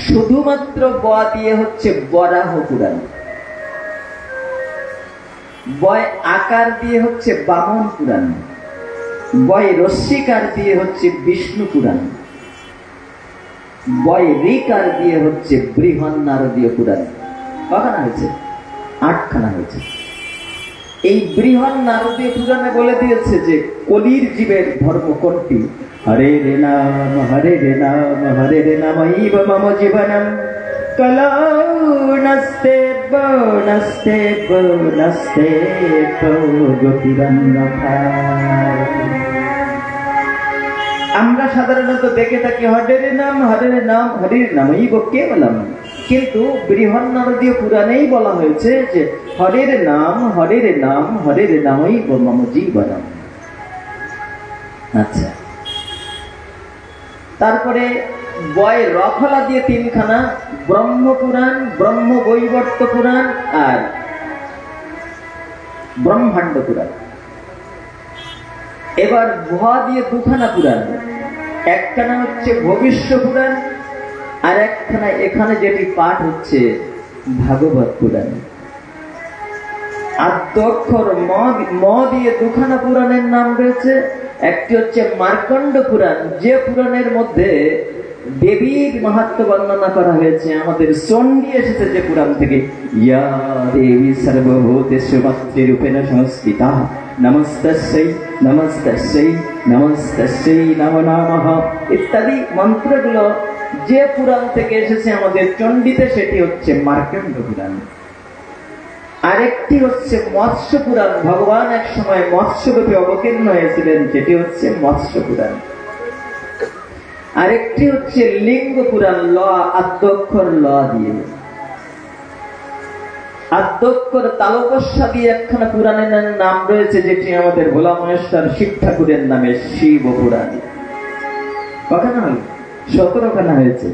শুধুমাত্র ব দিয়ে হচ্ছে বরাহ পুরাণ, বয় আকার দিয়ে হচ্ছে বামন পুরাণ, বয় রস্যিকার দিয়ে হচ্ছে বিষ্ণু পুরাণ, বয় ঋকার দিয়ে হচ্ছে বৃহন্নারদীয় পুরাণ। কখানা হয়েছে? 8খানা হয়েছে। এই বৃহন্নারদীয় পুরাণে বলে দিয়েছে যে কলির জীবের ধর্ম কোনটি। হরে রে নাম, হরে রে নাম, হরে রে নামৈব মম জীবনম, কলৌ নস্তে নস্তে নস্তে গতিরন্যথা। আমরা সাধারণত দেখে থাকি হরে রে নাম, হরে রে নাম, হরির নামৈব কেবলম। কিন্তু বৃহন্নারদীয় পুরাণেই বলা হয়েছে যে হরের নাম, হরের নাম, হরের নামৈব মম জীবনম। আচ্ছা, তারপরে বয় রফলা দিয়ে 3খানা, ব্রহ্ম পুরাণ, ব্রহ্ম বৈবর্ত পুরাণ আর ব্রহ্মাণ্ড পুরাণ। এবার ভ দিয়ে 2খানা পুরাণ, একখানা হচ্ছে ভবিষ্য পুরাণ আর একখানা এখানে যেটি পাঠ হচ্ছে ভাগবত পুরাণ। আদ্যক্ষর ম দিয়ে 2খানা পুরাণের নাম রয়েছে। একটি হচ্ছে মার্কণ্ড পুরাণ, যে পুরাণের মধ্যে দেবীর মাহাত্ম্য বর্ণনা করা হয়েছে। আমাদের চণ্ডী এসেছে যে পুরাণ থেকে, ইয়া দেবী সর্বভূতেষু মাতৃরূপেণ সংস্থিতা, নমস্তস্যৈ নমস্তস্যৈ নমস্তস্যৈ নমো নমঃ ইত্যাদি মন্ত্রগুলো যে পুরাণ থেকে এসেছে আমাদের চণ্ডীতে, সেটি হচ্ছে মার্কণ্ড পুরাণ। আরেকটি হচ্ছে মৎস্য পুরাণ, ভগবান এক সময় মৎস্যরূপে অবতীর্ণ হয়েছিলেন, যেটি হচ্ছে মৎস্য পুরাণ। আরেকটি হচ্ছে লিঙ্গ পুরাণ, ল আদ্যক্ষর ল দিয়ে। আদ্যক্ষর তালকস্যা দিয়ে একখানা পুরাণের নাম রয়েছে, যেটি আমাদের ভোলা মহেশ্বর শিব ঠাকুরের নামে শিব পুরাণ। কখানা হল? 17খানা হয়েছে।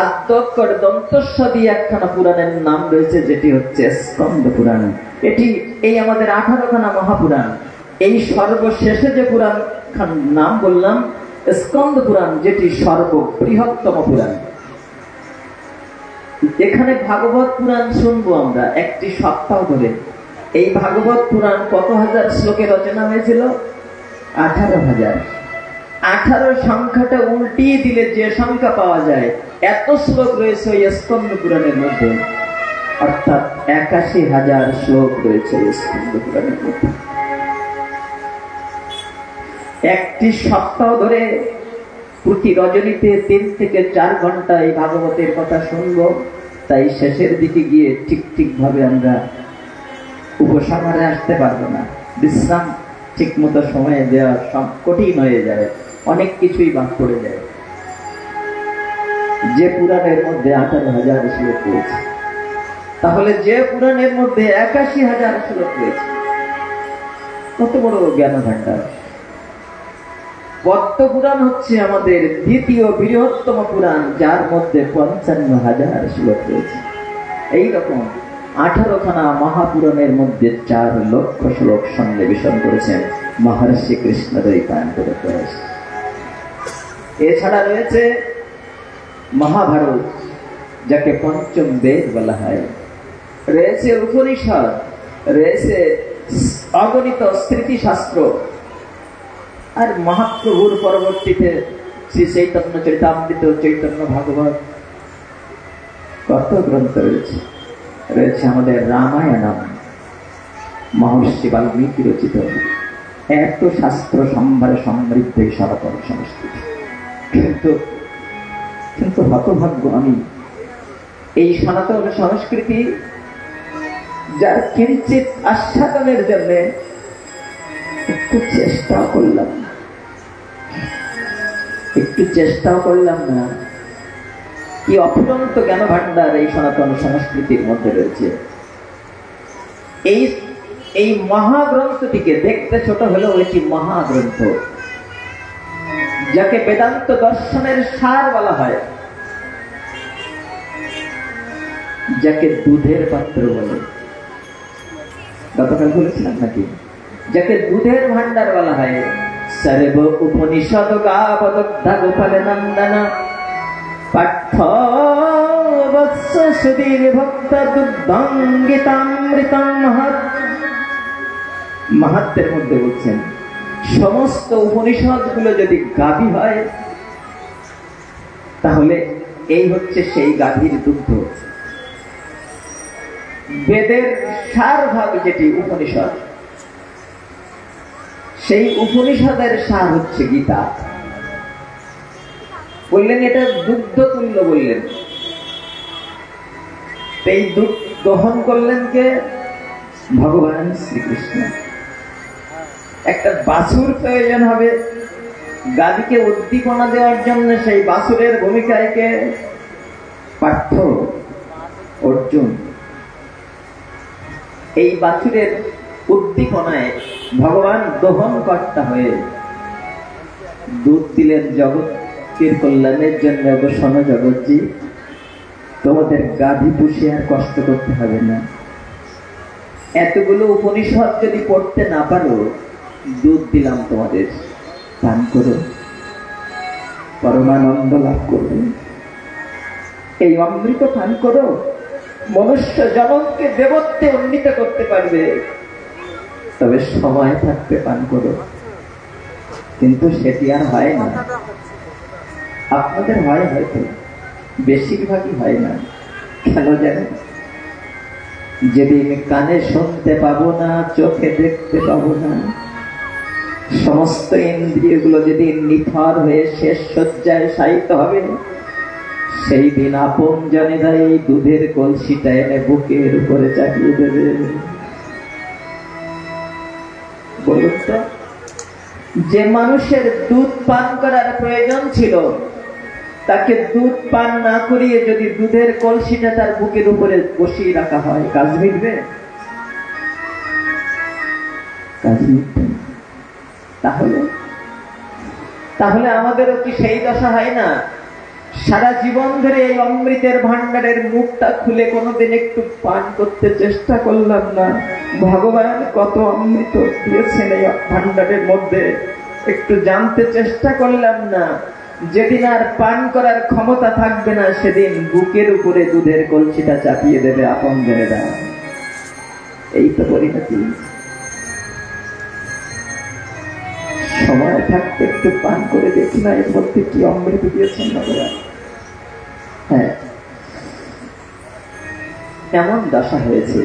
আদ্যক্ষর দন্তস্য দিয়ে একখানা পুরাণের নাম রয়েছে, যেটি হচ্ছে স্কন্দ পুরাণ। এটি এই আমাদের 18খানা মহাপুরাণ। এই সর্বশেষে যে পুরাণ নাম বললাম স্কন্দ পুরাণ, যেটি সর্ববৃহত্তম পুরাণ। এখানে ভাগবত পুরাণ শুনবো আমরা একটি সপ্তাহ ধরে। এই ভাগবত পুরাণ কত হাজার শ্লোকে রচনা হয়েছিল? 18,000। 18 সংখ্যাটা উল্টিয়ে দিলে যে সংখ্যা পাওয়া যায়, এত শ্লোক রয়েছে ওই স্কন্দ পুরাণের মধ্যে, অর্থাৎ 81,000 শ্লোক রয়েছে স্কন্দ পুরাণের মধ্যে। একটি সপ্তাহ ধরে প্রতি রজনীতে 3 থেকে 4 ঘন্টা এই ভাগবতের কথা শুনবো। তাই শেষের দিকে গিয়ে ঠিক ভাবে আমরা উপসংহারে আসতে পারবো না। বিশ্রাম ঠিক মতো সময়ে দেওয়া সব কঠিন হয়ে যায়, অনেক কিছুই বাদ পড়ে যায়। যে পুরাণের মধ্যে 18,000 শ্লোক রয়েছে, তাহলে যে পুরাণের মধ্যে 81,000 শ্লোক রয়েছে, কত বড় জ্ঞান ভাণ্ডার। পদ্ম পুরাণ হচ্ছে আমাদের দ্বিতীয় বৃহত্তম পুরাণ, যার মধ্যে 55,000 শ্লোক রয়েছে। এইরকম 18খানা মহাপুরাণের মধ্যে 4 লক্ষ শ্লোক সন্নিবেশন করেছেন মহর্ষি কৃষ্ণদ্বৈপায়ন। এছাড়া রয়েছে মহাভারত, যাকে পঞ্চম বেদ বলা হয়, রয়েছে উপনিষদ, রয়েছে অগণিত স্মৃতিশাস্ত্র, আর মহাপ্রভুর পরবর্তীতে শ্রী চৈতন্য চরিতামৃত, চৈতন্য ভাগবত, কত গ্রন্থ রয়েছে। রয়েছে আমাদের রামায়ণম, মহর্ষি বাল্মীকি রচিত। এত শাস্ত্র সম্ভারে সমৃদ্ধ এই সনাতন সংস্কৃতি, কিন্তু হতভাগ্য আমি, এই সনাতন সংস্কৃতি যার কিঞ্চিত আস্বাদনের জন্য একটু চেষ্টাও করলাম না। কি অফুরন্ত জ্ঞান ভান্ডার এই সনাতন সংস্কৃতির মধ্যে রয়েছে। এই মহাগ্রন্থটিকে দেখতে ছোট হলেও এটি মহাগ্রন্থ, যাকে বেদান্ত দর্শনের সার বলা হয়, যাকে দুধের পাত্র বলে, গতকাল বলেছিলাম নাকি, যাকে দুধের ভান্ডার বলা হয়। সর্ব উপনিষদ গাবদগ্ধা গোপালে নন্দনা পাঠ্য বৎস সুধীর ভক্ত দুগ্ধং গীতামৃতং মাহাত্মের মধ্যে বলছেন, সমস্ত উপনিষদ গুলো যদি গাভী হয় তাহলে এই হচ্ছে সেই গাভীর দুগ্ধ। বেদের সার ভাগ যেটি উপনিষদ, সেই উপনিষদের সার হচ্ছে গীতা। বললেন এটা দুগ্ধ তুল্য, বললেন এই দুধ দহন করলেন কে? ভগবান শ্রীকৃষ্ণ। একটা বাছুর প্রয়োজন হবে গাভীকে উদ্দীপনা দেওয়ার জন্য, সেই বাছুরের ভূমিকায় কে? পার্থ, অর্জুন। এই বাছুরের উদ্দীপনায় ভগবান দহন কর্তা হয়ে দুধ দিলেন জগতের কল্যাণের জন্য। শোনো জগৎজি, তোমাদের গাভী পুষে আর কষ্ট করতে হবে না। এতগুলো উপনিষদ যদি পড়তে না পারো, দুধ দিলাম তোমাদের, পান করো, পরমানন্দ লাভ করবে। এই অমৃত পান করো, মনুষ্য জনকে দেবত্বে উন্নীত করতে পারবে। তবে সময় থাকতে পান করো। কিন্তু সেটি আর হয় না। আপনাদের হয় হয়তো, বেশিরভাগই হয় না। কেন জানেন? যেদিন কানে শুনতে পাবো না, চোখে দেখতে পাবো না, সমস্ত ইন্দ্রিয়গুলো যেদিন নিথর হয়ে শেষ শয্যায় শায়িত হবে, সেই দিন আপন জনেরা এই দুধের কলসিটা এনে বুকের উপরে চাপিয়ে দেবে। বলুন তো, যে মানুষের দুধ পান করার প্রয়োজন ছিল, তাকে দুধ পান না করিয়ে যদি দুধের কলসিটা তার বুকের উপরে বসিয়ে রাখা হয়, কাজ মিটবে? কাজ মিটবে। তাহলে আমাদেরও কি সেই দশা হয় না? সারা জীবন ধরে এই অমৃতের ভান্ডারের মুখটা খুলে কোনোদিন একটু পান করতে চেষ্টা করলাম না? ভগবান কত অমৃত দিয়েছেন এই ভান্ডারের মধ্যে, একটু জানতে চেষ্টা করলাম না? যেদিন আর পান করার ক্ষমতা থাকবে না, সেদিন বুকের উপরে দুধের কলসিটা চাপিয়ে দেবে আপন জনেরা। এই তো পরিণতি। সময় থাকতে একটু পান করে দেখি না এর মধ্যে কি অমৃত দিয়েছেন ভগবান। হ্যাঁ, এমন দশা হয়েছে।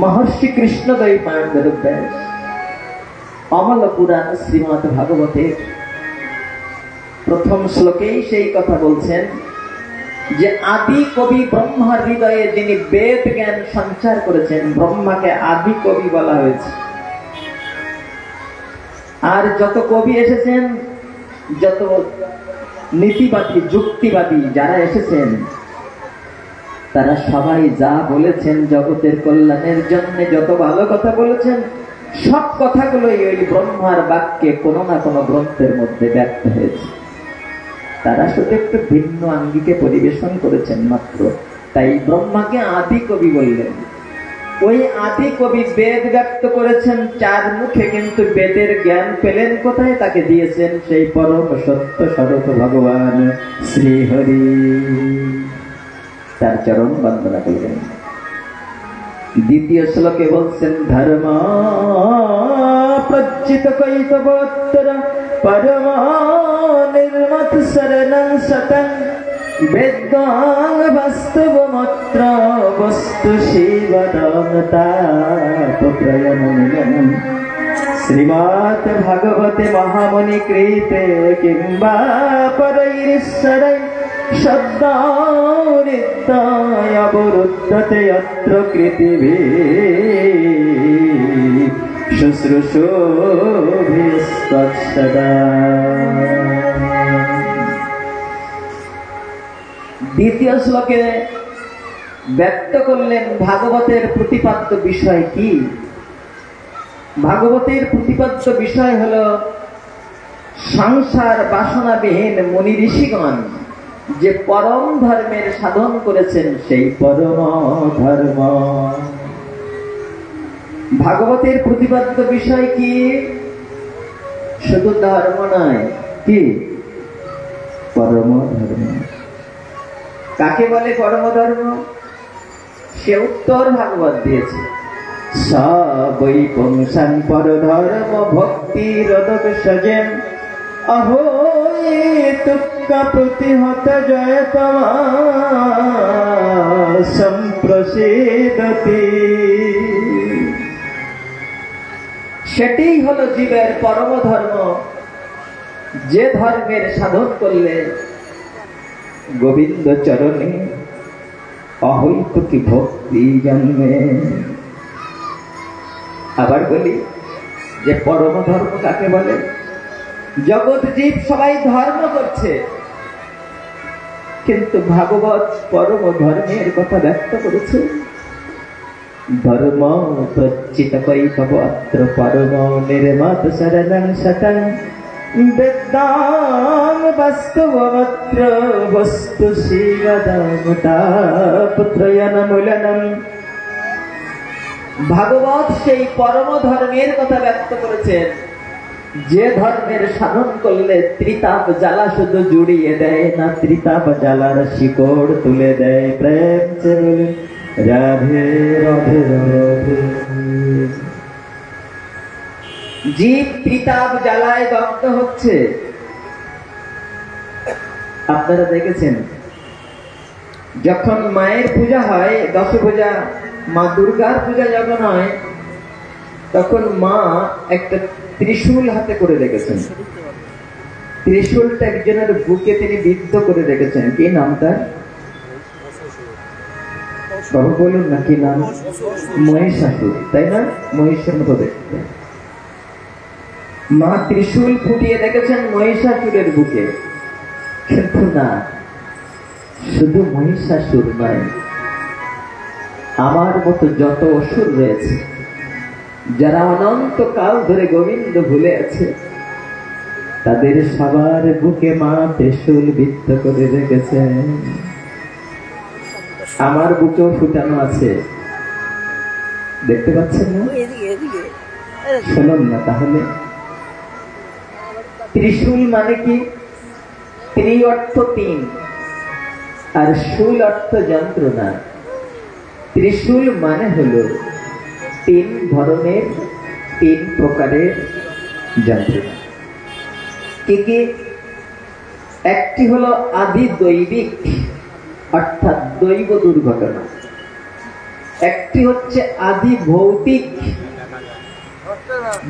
মহর্ষি কৃষ্ণদ্বৈপায়ন বেদব্যাস অমল পুরাণ শ্রীমদ ভাগবতের প্রথম শ্লোকেই সেই কথা বলছেন যে আদি কবি ব্রহ্মার হৃদয়ে যিনি বেদ জ্ঞান সঞ্চার করেছেন, ব্রহ্মাকে আদি কবি বলা হয়েছে। আর যত কবি এসেছেন, যত নীতিবাদী যুক্তিবাদী যারা এসেছেন, তারা সবাই যা বলেছেন জগতের কল্যাণের জন্য, যত ভালো কথা বলেছেন, সব কথাগুলোই ওই ব্রহ্মার বাক্যে কোনো না কোনো গ্রন্থের মধ্যে ব্যক্ত হয়েছে। তারা শুধু একটু ভিন্ন আঙ্গিকে পরিবেশন করেছেন মাত্র। তাই ব্রহ্মাকে আদি কবি বললেন। ওই আদি কবি বেদ ব্যক্ত করেছেন চার মুখে, কিন্তু বেদের জ্ঞান পেলেন কোথায়? তাকে দিয়েছেন সেই পরম সত্য স্বরূপ ভগবান শ্রীহরি। তার চরণ বন্দনা করলেন। দ্বিতীয় শ্লোকে বলছেন ধর্ম প্রজ্জিত কৈতবোত্তর পরম নির্মত শরণং সতং বেদং বাস্তবমাত্র বস্তু শিবদং তাপত্রয়নমিলনম শ্রীমৎ ভাগবতে মহামুনি কৃতে কিংবা পরৈরিশ্বরৈ শব্দানিত্যায় অবরুদ্ধতে অত্র কৃতিভিঃ শুশ্রূষোভিস্তৎসদা। দ্বিতীয় শ্লোকে ব্যক্ত করলেন ভাগবতের প্রতিপাদ্য বিষয় কি। ভাগবতের প্রতিপাদ্য বিষয় হল সংসার বাসনাবিহীন মুনি ঋষিগণ যে পরম ধর্মের সাধন করেছেন সেই পরম ধর্ম। ভাগবতের প্রতিপাদ্য বিষয় কি? শুধু ধর্ম নয়, কি? পরম ধর্ম। কাকে বলে পরম ধর্ম? সে উত্তর ভাগবত দিয়েছে। সবই পুংসান পর ধর্ম ভক্তি রদক সজেন অহো তুক্কা প্রতিহত জয়তমা সম্প্রসিদতি। সেটাই হলো জীবের পরম ধর্ম, যে ধর্মের সাধন করলে গোবিন্দ চরণে অহৈতুকী ভক্তি জন্মে। আবার বলি যে পরম ধর্ম কাকে বলে? জগৎ জীব সবাই ধর্ম করছে, কিন্তু ভাগবত পরম ধর্মের কথা ব্যক্ত করেছে। ধর্ম প্রচিত কৈতব অত্র পরম নির্মত শরণং শতং বেদাং বাস্তবমত্র বস্তু শিবদং তাপত্রয়নমূলনম। ভাগবত সেই পরম ধর্মের কথা ব্যক্ত করেছেন, যে ধর্মের সাধন করলে ত্রিতাপ জ্বালা শুধু জুড়িয়ে দেয় না, ত্রিতাপ জ্বালার শিকড় তুলে দেয়। প্রেম সে বলে রাধে রাধে রাধে। জীব ত্রিতাপ জ্বালায় দগ্ধ হচ্ছে। আপনারা দেখেছেন যখন মায়ের পূজা হয়, দশ পূজা, মা দুর্গার পূজা যখন হয়, তখন মা একটা ত্রিশূল হাতে করে রেখেছেন। ত্রিশূলটা একজনের বুকে তিনি বিদ্ধ করে রেখেছেন। কি নাম তার? বাবা বলুন না, কি নাম? মহিষাসুর, তাই না? মহিষের মতো দেখতে। মা ত্রিশূল ফুটিয়ে রেখেছেন মহিষাসুরের বুকে। কিন্তু না, শুধু মহিষাসুর নয়, আমার মতো যত অসুর রয়েছে, যারা অনন্তকাল ধরে গোবিন্দ ভুলে আছে, তাদের সবার বুকে মা ত্রিশূল বিদ্ধ করে রেখেছেন। আমার বুকেও ফুটানো আছে, দেখতে পাচ্ছেন না? শুনুন না তাহলে। ত্রিশূল মানে কি? ত্রি অর্থ তিন, আর শূল অর্থ যন্ত্রণা। ত্রিশূল মানে হলো তিন ধরনের, তিন প্রকারের যন্ত্রণা। কি কি? একটি হলো আদি দৈবিক, অর্থাৎ দৈব দুর্ঘটনা। একটি হচ্ছে আদি ভৌতিক,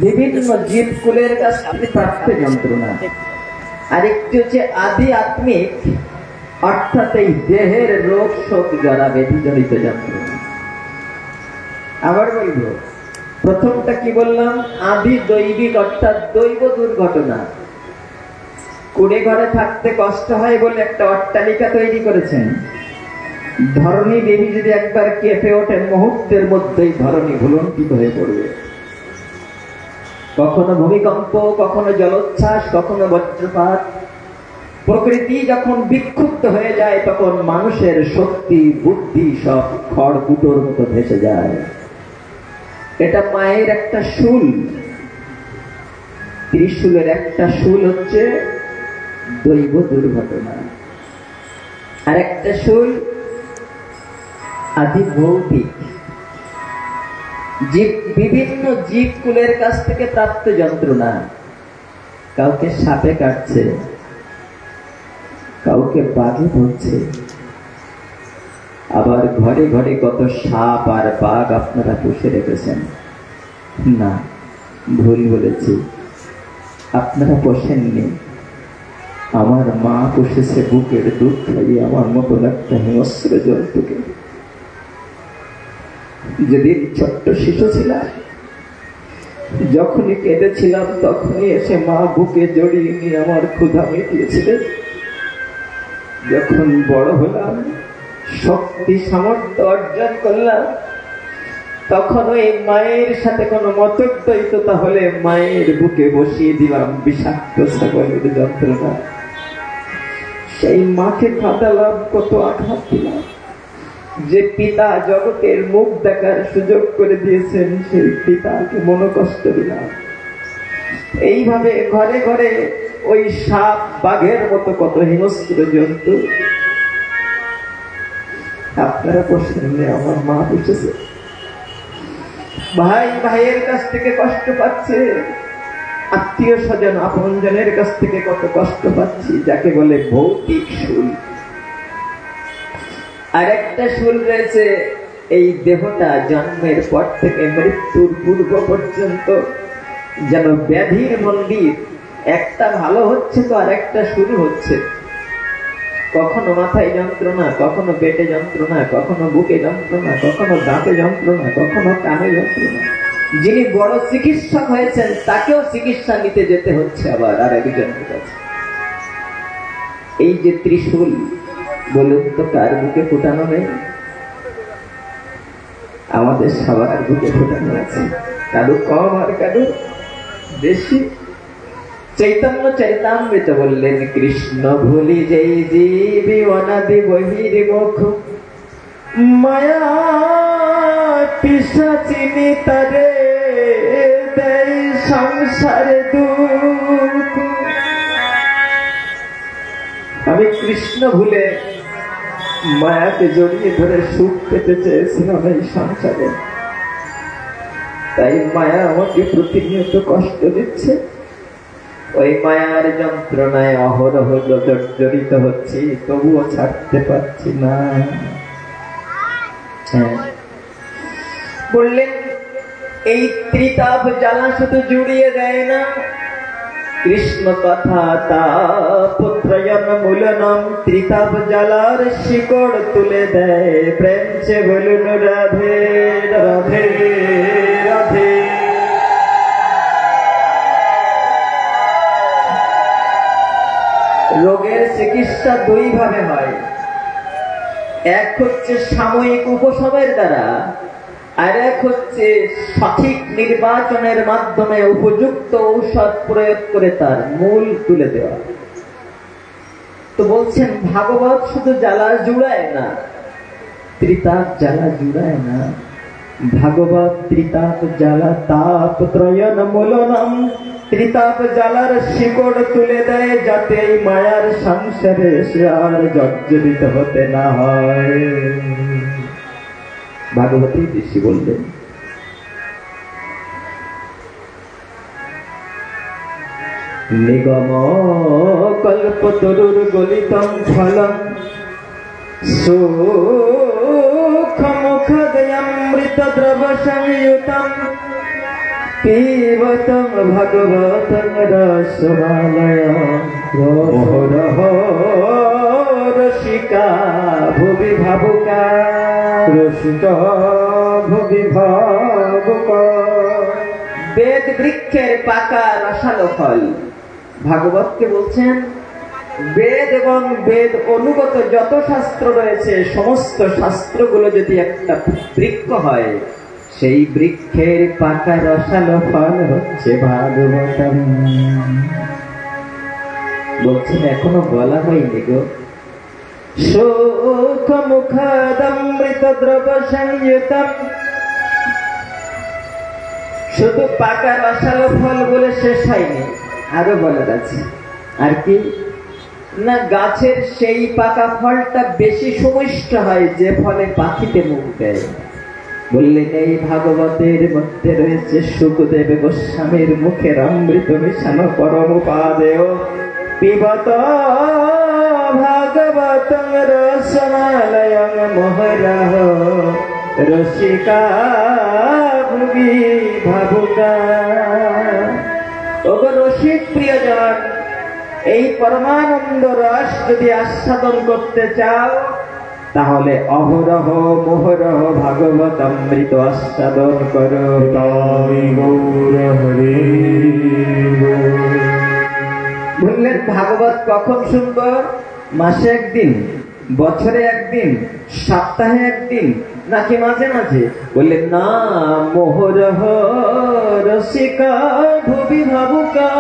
বিভিন্ন জীবকুলের কাছ থেকে প্রাপ্ত যন্ত্রণা। আরেকটি হচ্ছে আদি আত্মিক, অর্থাৎ এই দেহের রোগ শোক জরা ব্যাধি জনিত যন্ত্রণা। আবার বলবো, প্রথমটা কি বললাম? আদি দৈবিক, অর্থাৎ দৈব দুর্ঘটনা। কুড়ে ঘরে থাকতে কষ্ট হয় বলে একটা অট্টালিকা তৈরি করেছেন। ধরণী দেবী যদি একবার কেঁপে ওঠে, মুহূর্তের মধ্যেই ধরণী ভুলণ্ঠিত হয়ে পড়বে। কখনো ভূমিকম্প, কখনো জলোচ্ছ্বাস, কখনো বজ্রপাত। প্রকৃতি যখন বিক্ষুব্ধ হয়ে যায়, তখন মানুষের শক্তি বুদ্ধি সব খড়কুটোর মতো ভেসে যায়। এটা মায়ের একটা শুল। ত্রিশূলের একটা শুল হচ্ছে দৈব দুর্ঘটনা, আর একটা শুল আদি ভৌতিক, বিভিন্ন জীবকুলের কাছ থেকে প্রাপ্ত যন্ত্রণা। কাউকে সাপে কাটছে, কাউকে বাঘে বলছে, আবার ঘরে ঘরে কত সাপ আর বাঘ আপনারা পুষে রেখেছেন। না, ভুল বলেছি, আপনারা পোষেননি। আমার মা পুষেছে বুকের দুধ খাইয়ে আমার মতো একটা হিংস্র জন্তুকে। যেদিন ছোট্ট শিশু ছিলাম, যখনই কেঁদেছিলাম তখনই এসে মা বুকে জড়িয়ে নিয়ে আমার ক্ষুধা মিটিয়েছিলেন। যখন বড় হলাম, শক্তি সামর্থ্য অর্জন করলাম, তখন ওই মায়ের সাথে কোনো মতদ্বৈততা হলে মায়ের বুকে বসিয়ে দিলাম বিষাক্ত ছাগলের যন্ত্রণা। সেই মাকে কাঁদালাম, কত আঘাত দিলাম। যে পিতা জগতের মুখ দেখার সুযোগ করে দিয়েছেন, সেই পিতাকে মনোকষ্ট দিলাম। এইভাবে ঘরে ঘরে ওই সাপ বাঘের মতো কত হিংস্র জন্তু আপনারা পোষেননি, আমার মা পুষেছে। ভাই ভাইয়ের কাছ থেকে কষ্ট পাচ্ছে, আত্মীয় স্বজন আপন জনের কাছ থেকে কত কষ্ট পাচ্ছি, যাকে বলে ভৌতিক শুল। আর একটা শুল রয়েছে, এই দেহটা জন্মের পর থেকে মৃত্যুর পূর্ব পর্যন্ত যেন ব্যাধির মন্দির। একটা ভালো হচ্ছে তো আর একটা শুরু হচ্ছে। কখনো মাথায় যন্ত্রণা, কখনো পেটে যন্ত্রণা, কখনো বুকে যন্ত্রণা, কখনো দাঁতে যন্ত্রণা, কখনো কানে যন্ত্রণা। যিনি বড় চিকিৎসক হয়েছেন তাকেও চিকিৎসা নিতে যেতে হচ্ছে আবার আর একজনের কাছে। এই যে ত্রিশূল, বলুন তো কার বুকে ফুটানো নেই? আমাদের সবার বুকে ফুটানো আছে, কারো কম আর কারো বেশি। চৈতন্য চৈতামৃত বললেন, কৃষ্ণ ভুলি যেই জীবী অনাদি বহির্মুখ, মায়া পিশাচিনী তারে দেয় সংসারে দুঃখ। আমি কৃষ্ণ ভুলে মায়াকে জড়িয়ে ধরে সুখ পেতে চেয়েছিলাম এই সংসারে, তাই মায়া আমাকে প্রতিনিয়ত কষ্ট দিচ্ছে। ওই মায়ার যন্ত্রণায় অহরহ জর্জরিত হচ্ছি, তবুও ছাড়তে পারছি না। বললেন, এই ত্রিতাপ জ্বালা শুধু জুড়িয়ে দেয় না, কৃষ্ণ কথা তাপত্রয়ন মূলনম, ত্রিতাপ জ্বালার শিকড় তুলে দেয়। প্রেম সে বলুন রাধে রাধে রাধে। রোগের চিকিৎসা দুই ভাবে হয়, এক হচ্ছে সাময়িক উপশমের দ্বারা, আর এক হচ্ছে সঠিক নির্বাচনের মাধ্যমে উপযুক্ত ঔষধ প্রয়োগ করে তার মূল তুলে দেওয়া। তো বলছেন ভাগবত শুধু জ্বালা জুড়ায় না, ত্রিতাপ জ্বালা জুড়ায় না, ভাগবত ত্রিতাপ জ্বালা তাপ ত্রয়ন মূলনম, ত্রিতাপ জ্বালার শিকড় তুলে দেয়, যাতে এই মায়ার সংসারে সে আর জর্জরিত হতে না হয়। ভাগবতী ঋষি বললেন, নিগম কল্পতরুর গলিতম ফলম, সুখ মুখদয়ামৃত দ্রব সংযুতম, পিবতম ভগবতম রসমালয়ম, মোহরহ রসিকা ভুবি ভাবুকা, রসিকা ভুবি ভাবুকা। বেদ বৃক্ষের পাকা রসালো ফল। ভাগবতকে বলছেন, বেদ এবং বেদ অনুগত যত শাস্ত্র রয়েছে, সমস্ত শাস্ত্রগুলো যদি একটা বৃক্ষ হয়, সেই বৃক্ষের পাকা রসালো ফল হচ্ছে ভাগবতম। বলছেন এখনো বলা হয়নি গো, সুখ মুখদমৃত দ্রব সংযুতম। শুধু পাকা রসালো ফল বলে শেষ হয়নি, আরো বলার আছে। আর কি না, গাছের সেই পাকা ফলটা বেশি সুমিষ্ট হয় যে ফলে পাখিতে মুখ দেয়। বললেন এই ভাগবতের মধ্যে রয়েছে শুকদেব গোস্বামীর মুখের অমৃত মিশানো পরম পাদেও, পিবত ভাগ ভাগবতং রসমালয়ং মোহরহ রসিকা ভুবি ভাবুকা। ওগো রসিক প্রিয়জন, এই পরমানন্দ রস যদি আস্বাদন করতে চাও তাহলে অহরহ মোহরহ ভাগবত অমৃত আস্বাদন করো। বললেন ভাগবত কখন শুনব? মাসে একদিন, বছরে একদিন, সপ্তাহে একদিন, নাকি মাঝে মাঝে? বললেন না, মোহরহ রসিকা ভুবি ভাবুকা।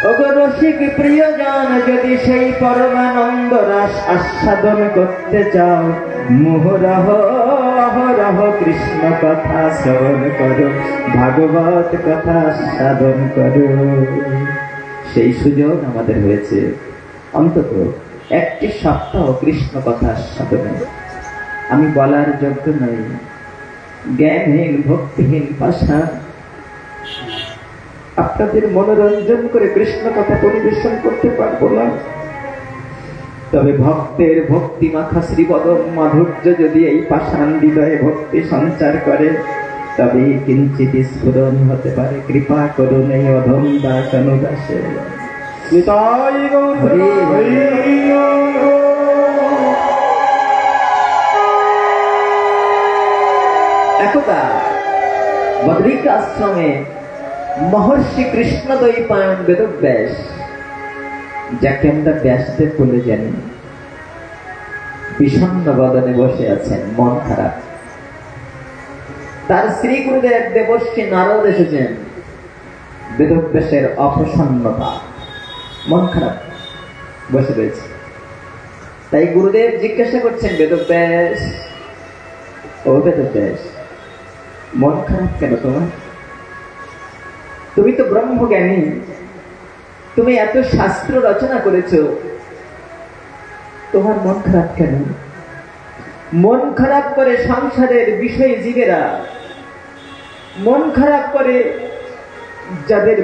ওগো রসিক প্রিয়জন, যদি সেই পরমানন্দ রস আস্বাদন করতে চাও, মোহরহ অহরহ কৃষ্ণ কথা শ্রবণ করো, ভাগবত কথা আস্বাদন করো। সেই সুযোগ আমাদের হয়েছে অন্তত একটি সপ্তাহ কৃষ্ণ কথা আস্বাদনে। আমি বলার যোগ্য নই, জ্ঞানহীন ভক্তিহীন ভাষা আপনাদের মনোরঞ্জন করে কৃষ্ণ কথা পরিবেশন করতে পারবো না। তবে ভক্তের ভক্তি মাখা শ্রীবদন মাধুর্য যদি এই পাষাণ হৃদয়ে ভক্তি সঞ্চার করে, তবে কিঞ্চিত স্ফুরণ হতে পারে। কৃপা করুন এই অধম দাস অনুদাসে। একদা বদ্রিক আশ্রমে মহর্ষি কৃষ্ণদ্বৈপায়ন বেদব্যাস, যাকে আমরা ব্যাসদেব বলে জানি, বিষণ্ণ বদনে বসে আছেন, মন খারাপ। তার শ্রী গুরুদেব দেবর্ষি নারদ এসেছেন। বেদব্যাসের অপ্রসন্নতা, মন খারাপ, বসে রয়েছে। তাই গুরুদেব জিজ্ঞাসা করছেন, বেদব্যাস, ও বেদব্যাস, মন খারাপ কেন তোমার? তুমি তো ব্রহ্মজ্ঞানী, তুমি এত শাস্ত্র রচনা করেছ, তোমার মন খারাপ কেন? মন খারাপ করে সংসারের বিষয় জীবেরা, মন খারাপ করে যাদের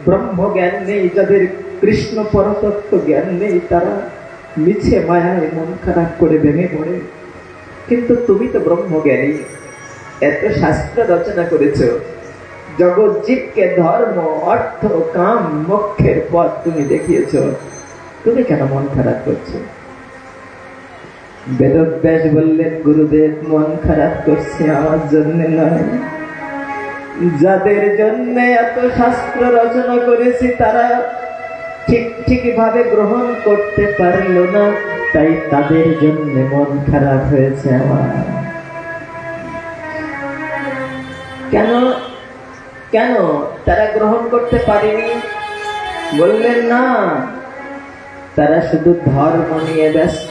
ব্রহ্মজ্ঞান নেই, যাদের কৃষ্ণ পরতত্ত্ব জ্ঞান নেই, তারা মিছে মায়ায় মন খারাপ করে ভেঙে পড়ে। কিন্তু তুমি তো ব্রহ্মজ্ঞানী, এত শাস্ত্র রচনা করেছ, জগৎ জীবকে ধর্ম অর্থ কাম মোক্ষের পথ তুমি দেখিয়েছ, তুমি কেন মন খারাপ করছো? বেদব্যাস বললেন, গুরুদেব, মন খারাপ করছে আমার জন্য নয়, যাদের জন্য এত শাস্ত্র রচনা করেছি তারা ঠিক ভাবে গ্রহণ করতে পারলো না, তাই তাদের জন্য মন খারাপ হয়েছে আমার। কেন কেন তারা গ্রহণ করতে পারেনি? বললেন না, তারা শুধু ধর্ম নিয়ে ব্যস্ত,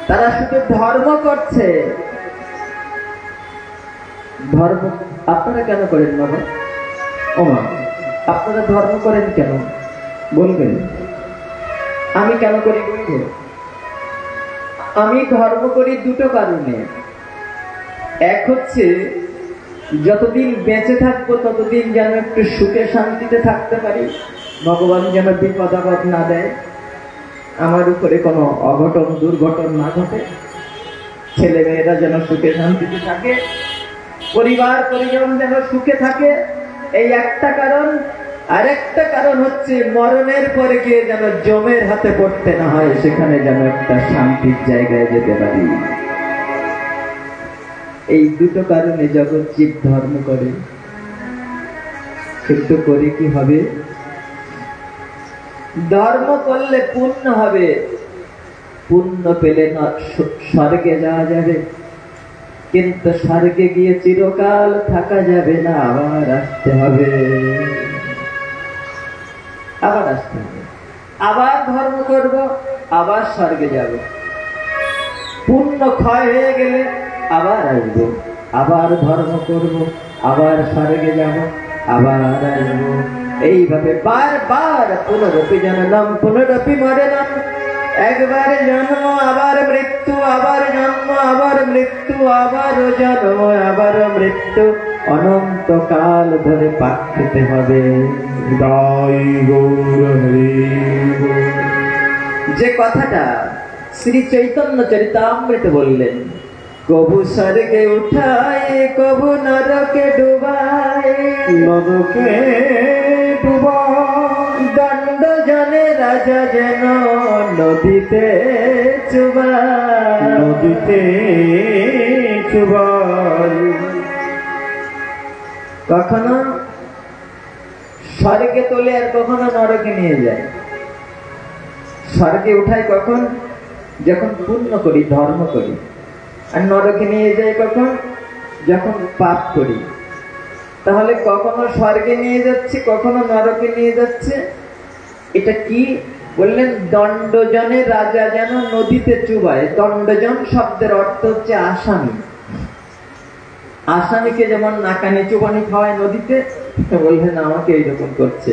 তারা শুধু ধর্ম করছে। ধর্ম আপনারা কেন করেন বাবা? ওমা, আপনারা ধর্ম করেন কেন বলবেন? আমি কেন করি বলবো? আমি ধর্ম করি দুটো কারণে। এক হচ্ছে, যতদিন বেঁচে থাকবো ততদিন যেন একটু সুখে শান্তিতে থাকতে পারি, ভগবান যেন বিপদ আপদ না দেয়, আমার উপরে কোনো অঘটন দুর্ঘটন না ঘটে, ছেলে মেয়েরা যেন সুখে শান্তিতে থাকে, পরিবার পরিজন যেন সুখে থাকে, এই একটা কারণ। আরেকটা কারণ হচ্ছে, মরণের পরে গিয়ে যেন জমের হাতে পড়তে না হয়, সেখানে যেন একটা শান্তির জায়গায় যেতে পারি। এই দুটো কারণে জগৎ জীব ধর্ম করে। কিন্তু করে কি হবে? ধর্ম করলে পুণ্য হবে, পুণ্য পেলে না স্বর্গে যাওয়া যাবে, কিন্তু স্বর্গে গিয়ে চিরকাল থাকা যাবে না, আবার আসতে হবে, আবার আসতে হবে, আবার ধর্ম করব, আবার স্বর্গে যাব। পুণ্য ক্ষয় হয়ে গেলে আবার আসবো, আবার ধর্ম করব, আবার স্বর্গে যাব, আবার আসবো। এইভাবে বারবার পুনরপি জননম পুনরপি মরণম, একবার জন্ম আবার মৃত্যু, আবার জন্ম আবার মৃত্যু, আবার জন্ম আবার মৃত্যু, অনন্তকাল ধরে পাঠ খেতে হবে। যে কথাটা শ্রী চৈতন্য চরিতামৃতে বললেন, কবু স্বর্গে উঠায় কবু নরকে ডুবায়, নরকে ডুবায়, দণ্ড জনে রাজা যেন নদীতে চুবায়, নদীতে চুবায়। কখনো স্বর্গে তোলে আর কখনো নরকে নিয়ে যায়। স্বর্গে উঠায় কখন? যখন পুণ্য করি, ধর্ম করি। আর নরকে নিয়ে যায় কখন? যখন পাপ করি। তাহলে কখনো স্বর্গে নিয়ে যাচ্ছে, কখনো নরকে নিয়ে যাচ্ছে। এটা কি বললেন? দণ্ডজনে রাজা যেন নদীতে চুবায়। দণ্ডজন শব্দের অর্থ হচ্ছে আসামি। আসামিকে যেমন নাকানি চুবানি খাওয়ায় নদীতে, বললেন আমাকে এইরকম করছে।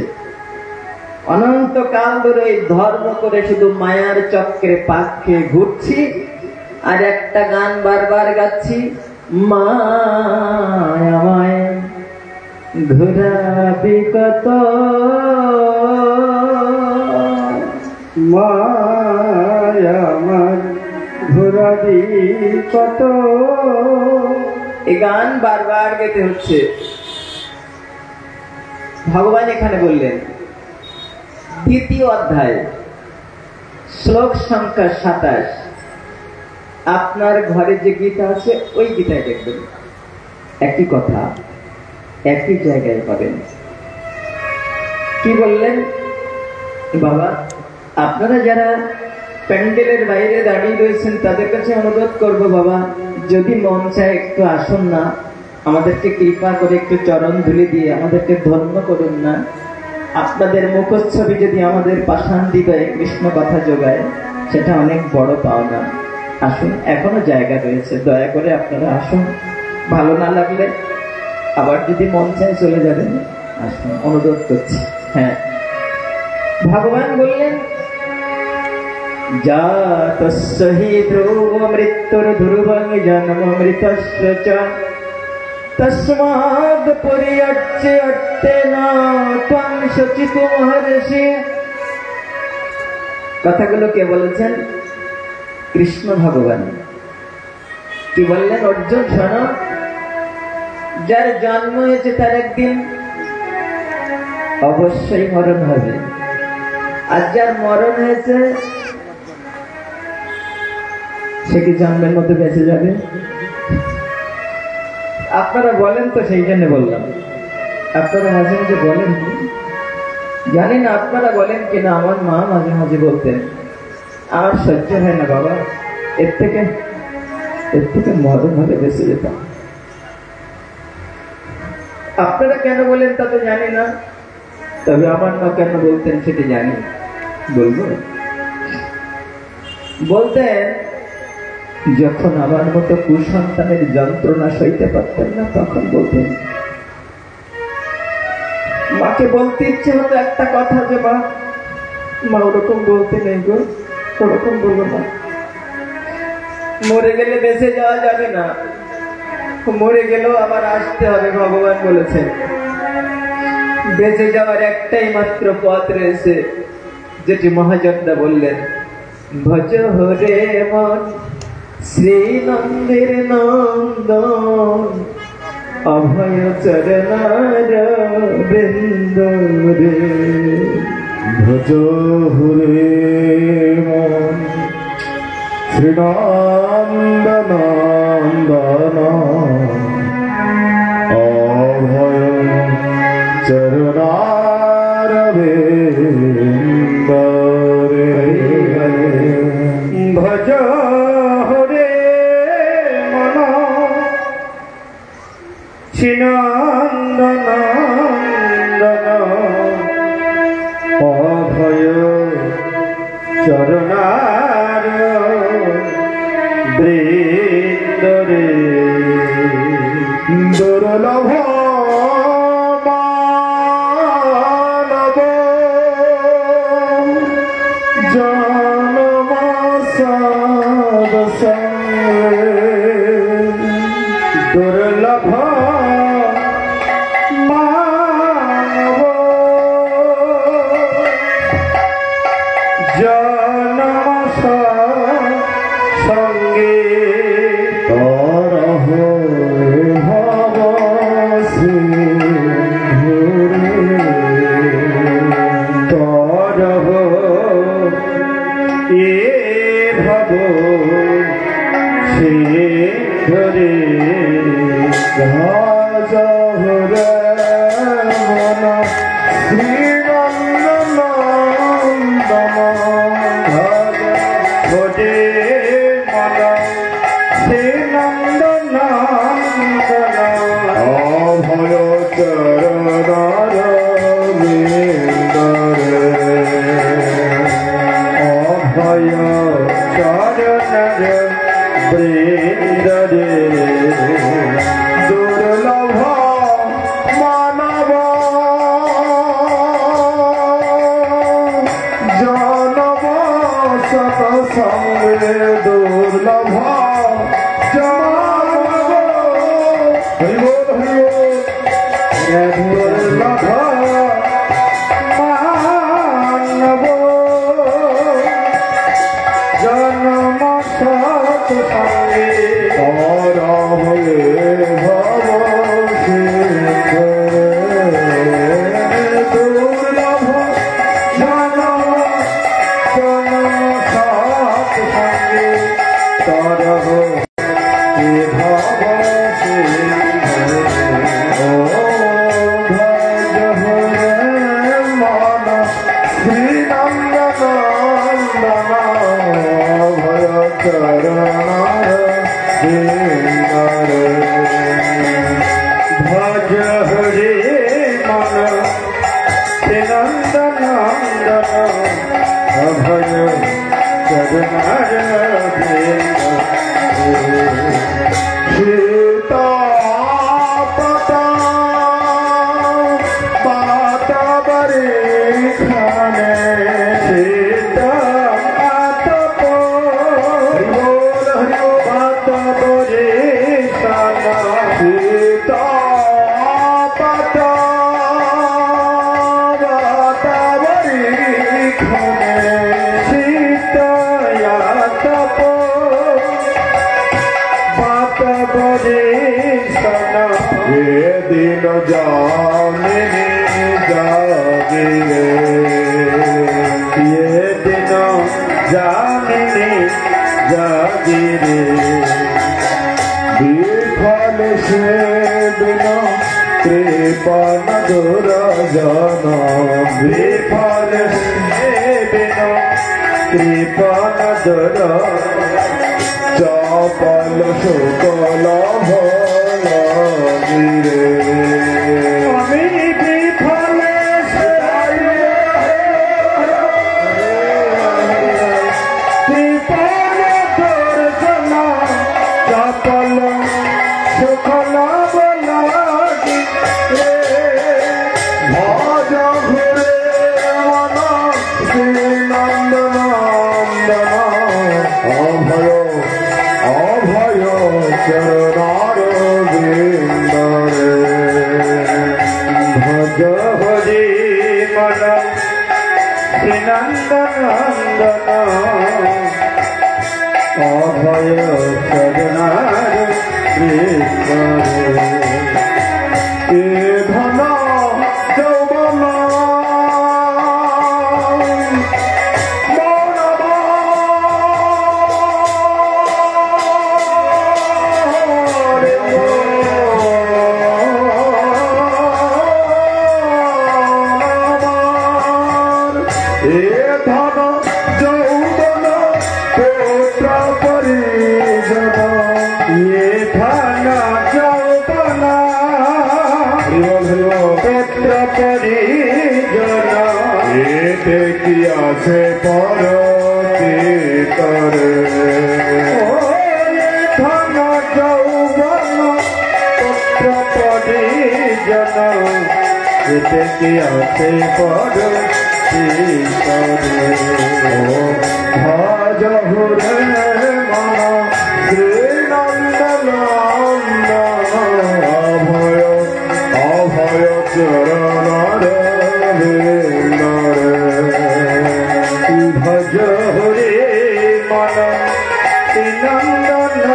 অনন্তকাল ধরে এই ধর্ম করে শুধু মায়ার চক্রে পাক খেয়ে ঘুরছি, আর একটা গান বারবার গাচ্ছি, মায়া মায়া ঘুরাবি কত, মায়া আমার ঘোরাবি কত। এই গান বারবার গেতে হচ্ছে। ভগবান এখানে বললেন দ্বিতীয় অধ্যায় শ্লোক সংখ্যা 27, আপনার ঘরে যে গীতা আছে ওই গীতায় দেখবেন একই কথা একই জায়গায় পাবেন। কি বললেন? বাবা, আপনারা যারা প্যান্ডেলের বাইরে দাঁড়িয়ে রয়েছেন তাদের কাছে অনুরোধ করব, বাবা যদি মন চায় একটু আসুন না, আমাদেরকে কৃপা করে একটু চরণ ধুলি দিয়ে আমাদেরকে ধন্য করুন না। আপনাদের মুখচ্ছবি যদি আমাদের পাষাণ হৃদয়ে কৃষ্ণ কথা যোগায়, সেটা অনেক বড় পাওনা। আসুন, এখনো জায়গা রয়েছে, দয়া করে আপনারা আসুন। ভালো না লাগলে আবার যদি মন চায় চলে যাবেন, আসুন, অনুরোধ করছি। হ্যাঁ, ভগবান বললেন জাতস্য হি ধ্রুব মৃত্যুর ধ্রুবং জন্মমৃতস্য চ তস্মাদ পরিয়চ্যে অর্থেন ত্বং শচিতু মহর্ষি। কথাগুলো কে বলেছেন? কৃষ্ণ ভগবান। কি বললেন? অর্জুন শোনো, যার জন্ম হয়েছে তার একদিন অবশ্যই মরণ হবে, আর যার মরণ হয়েছে সে কি জন্মের মধ্যে বেঁচে যাবে? আপনারা বলেন তো, সেই জন্য বললাম। আপনারা মাঝে মাঝে বলেন, জানি না আপনারা বলেন কিনা। আমার মা মাঝে মাঝে বলতেন, আমার সহ্য হয় না বাবা, এর থেকে মরণ হলে বেঁচে যেতাম। আপনারা কেন বলেন তা তো জানি না, তবে আমার মা কেন বলতেন সেটি জানি। বলবো? বলতেন যখন আমার মতো কুসন্তানের যন্ত্রণা সইতে পারতেন না, তখন বলতেন। মাকে বলতে ইচ্ছে হতো একটা কথা, যে মা ওরকম বলতে নেই গো, ওরকম বলবো না। মরে গেলে বেঁচে যাওয়া যাবে না, মরে গেলেও আবার আসতে হবে। ভগবান বলেছেন বেঁচে যাওয়ার একটাই মাত্র পথ রয়েছে, যেটি মহাজনরা বললেন, ভজ হরে মন শ্রী নন্দের নন্দন অভয় চরণার বৃন্দ রে। ভজ হরে মন শ্রীনন্দনন্দন অভয় চরণার বৃন্দ রে। ভজ হরে মন শ্রীনন্দনন্দন অভয় চরণার বৃন্দ রে। দুর্লভ মানব জনম দুর্লভ মানব জন भज हरे मन श्रीनंदनंदन भज भजे मन श्रीनंदनंदन अभय चरण अभय चरण वृंद दुर्लभ मानव जनम सतसंग दुर्लभ जानव दुर्लभ मानव जनम सतसंगे और भव दुर्लभ जनम जनम सतसंगे तरह भव भज हरे मन श्रीनंदनंदन भय चरण भज हरे मन श्रीनंदनंदन अभय चरण सीता पता पात बरी खाने सीता पात पात बरी खाना सीता पात पात बरी खाने सीता या तप बात बड़ी सना ये दिन जाने जागे ये दिन जाने जागे रे विफल से बिना कृपा मधुर जाना विफल से बिना कृपा मधुर चापल शुक्ल भीरे विफल कृपल दर्शना चापल शुक्ल बलागी भज घुरे मन श्रीनंदनंदन अभय अभय चरणार भज हरे मन श्रीनंदनंदन अभय चरणार ए धन यौवन किया से परती करे धन यौवन पुत्र परिजन किया से परती करे भज हरे मन श्रीनंदनंदन अभय अभय चरण भज हरे मन श्रीनंदनंदन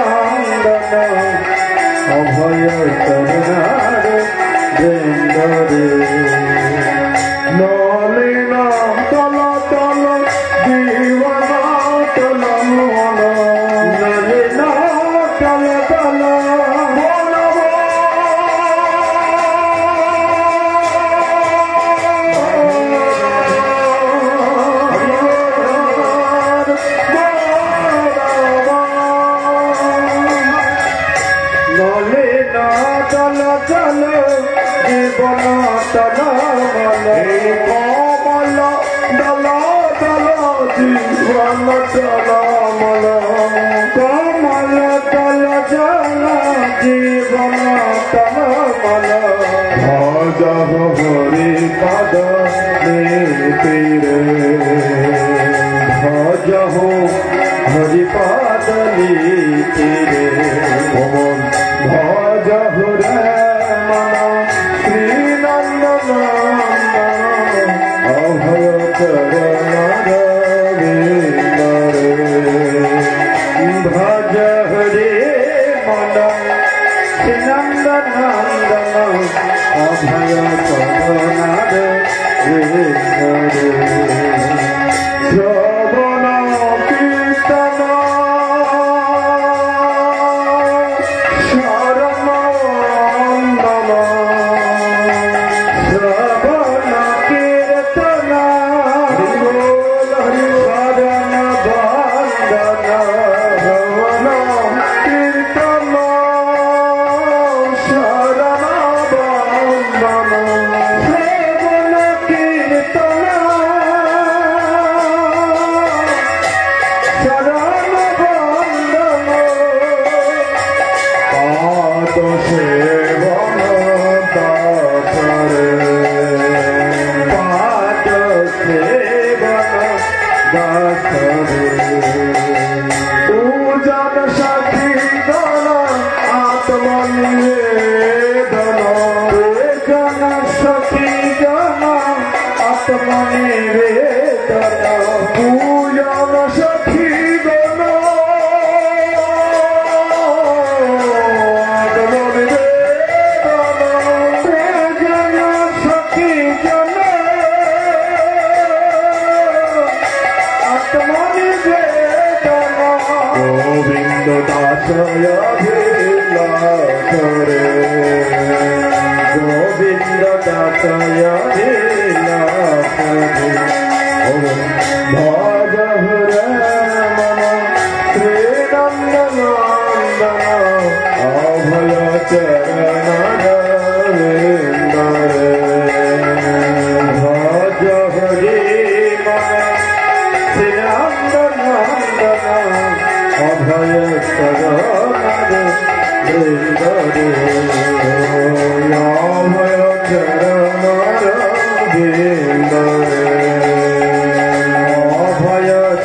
अभय चरण नलिन तल तल जीवन तल मन नलिन জল জীবন তলমল কমল দল দল জীবন তলমল কমল দল জল জীবন তলমল ভজ হরি পদ তীরে ভজ হরি পদ তীরে ভজ হুরে মন শ্রীনন্দন অভয় চরণ ভজ হরে মন শ্রীনন্দন অভয় চরণ শ্রবণ কীর্তন গোবিন্দ দাসয় ভজ হুরে মন শ্রীনন্দন অভয় চরণ ভজ হরি মন শ্রীনন্দন অভয়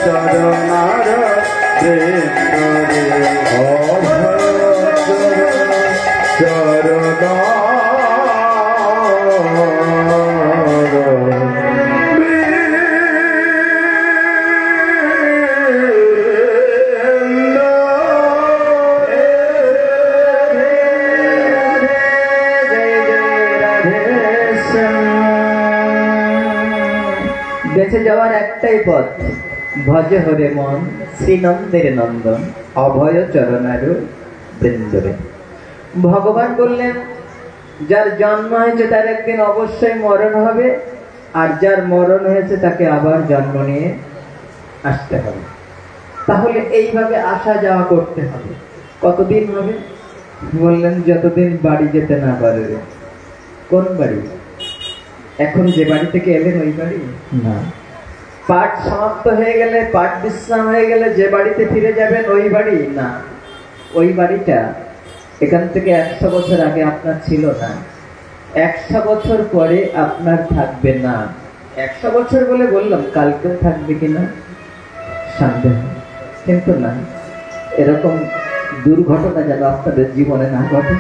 চরণ অভয় চরণ অভয় চরণ বেঁচে যাওয়ার একটাই পথ, ভজ হরে মন শ্রীনন্দের নন্দন অভয় চরণার বৃন্দরে। ভগবান বললেন যার জন্ম হয়েছে তার একদিন অবশ্যই মরণ হবে, আর যার মরণ হয়েছে তাকে আবার জন্ম নিয়ে আসতে হবে। তাহলে এইভাবে আসা যাওয়া করতে হবে। কতদিন হবে? বললেন যতদিন বাড়ি যেতে না পারবে। কোন বাড়ি? এখন যে বাড়ি থেকে এলেন ওই বাড়ি না। পাঠ সমাপ্ত হয়ে গেলে, পাঠ বিশ্রাম হয়ে গেলে যে বাড়িতে ফিরে যাবেন ওই বাড়ি না। ওই বাড়িটা এখান থেকে 100 বছর আগে আপনার ছিল না, 100 বছর পরে আপনার থাকবে না। 100 বছর বলে বললাম, কালকেও থাকবে কিনা সন্দেহ, কিন্তু না। এরকম দুর্ঘটনা যেন আপনাদের জীবনে না ঘটে।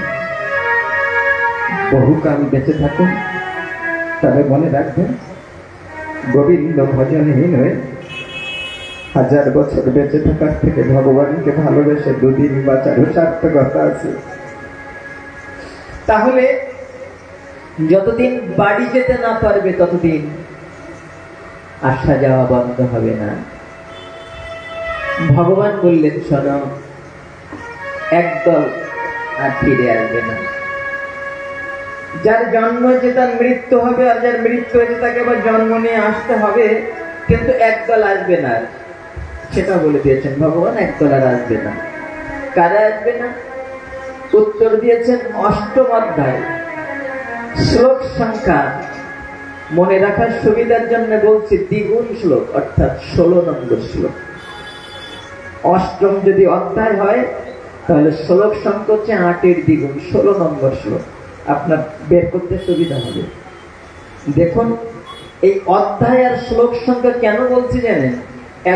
বহুকাল বেঁচে থাকুন। তবে মনে রাখবেন, গোবিন্দ ভজনহীন হয়ে 1000 বছর বেঁচে থাকার থেকে ভগবানকে ভালোবেসে 2 দিন বাঁচারও সার্থকতা আছে। তাহলে যতদিন বাড়ি যেতে না পারবে ততদিন আসা যাওয়া বন্ধ হবে না। ভগবান বললেন শোনো, একদল আর ফিরে আসবে না। যার জন্ম হয়েছে তার মৃত্যু হবে, আর যার মৃত্যু হয়েছে তাকে আবার জন্ম নিয়ে আসতে হবে, কিন্তু একদল আসবে না। সেটা বলে দিয়েছেন ভগবান, একদল আর আসবে না। কারা আসবে না? উত্তর দিয়েছেন ৮ম অধ্যায়, শ্লোক সংখ্যা মনে রাখার সুবিধার জন্য বলছি দ্বিগুণ শ্লোক, অর্থাৎ 16 নম্বর শ্লোক। ৮ম যদি অধ্যায় হয় তাহলে শ্লোক সংখ্যা হচ্ছে 8-এর দ্বিগুণ, 16 নম্বর শ্লোক। আপনার বের করতে সুবিধা হবে। দেখুন এই অধ্যায় আর শ্লোক সংখ্যা কেন বলছি জানেন?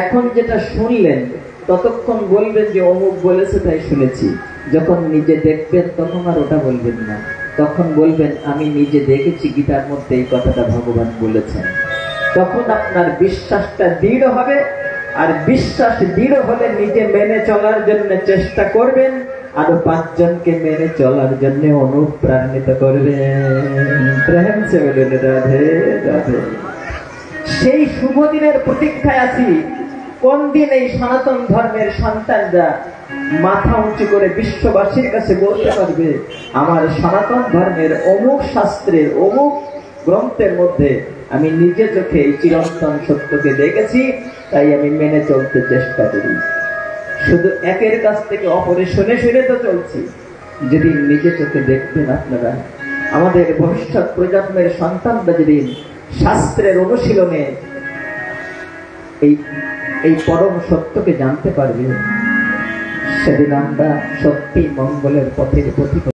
এখন যেটা শুনলেন ততক্ষণ বলবেন যে অমুক বলেছে তাই শুনেছি। যখন নিজে দেখবেন তখন আর ওটা বলবেন না, তখন বলবেন আমি নিজে দেখেছি গীতার মধ্যে এই কথাটা ভগবান বলেছেন। তখন আপনার বিশ্বাসটা দৃঢ় হবে, আর বিশ্বাস দৃঢ় হলে নিজে মেনে চলার জন্য চেষ্টা করবেন, আরো 5 জনকে মেনে চলার জন্য অনুপ্রাণিত করবেন। প্রেম সে বলেন রাধে রাধে। সেই শুভ দিনের প্রতীক্ষায় আছি। কোন দিন এই সনাতন ধর্মের সন্তানরা মাথা উঁচু করে বিশ্ববাসীর কাছে বলতে পারবে আমার সনাতন ধর্মের অমুক শাস্ত্রের অমুক গ্রন্থের মধ্যে আমি নিজে চোখে এই চিরন্তন সত্যকে দেখেছি, তাই আমি মেনে চলতে চেষ্টা করি। শুধু একের কাছ থেকে অপরে শুনে শুনে তো চলছি, যদি নিজে চোখে দেখতেন আপনারা, আমাদের ভবিষ্যৎ প্রজন্মের সন্তানরা যেদিন শাস্ত্রের অনুশীলনে এই পরম সত্যকে জানতে পারবে, সেদিন আমরা সত্যি মঙ্গলের পথের পথিক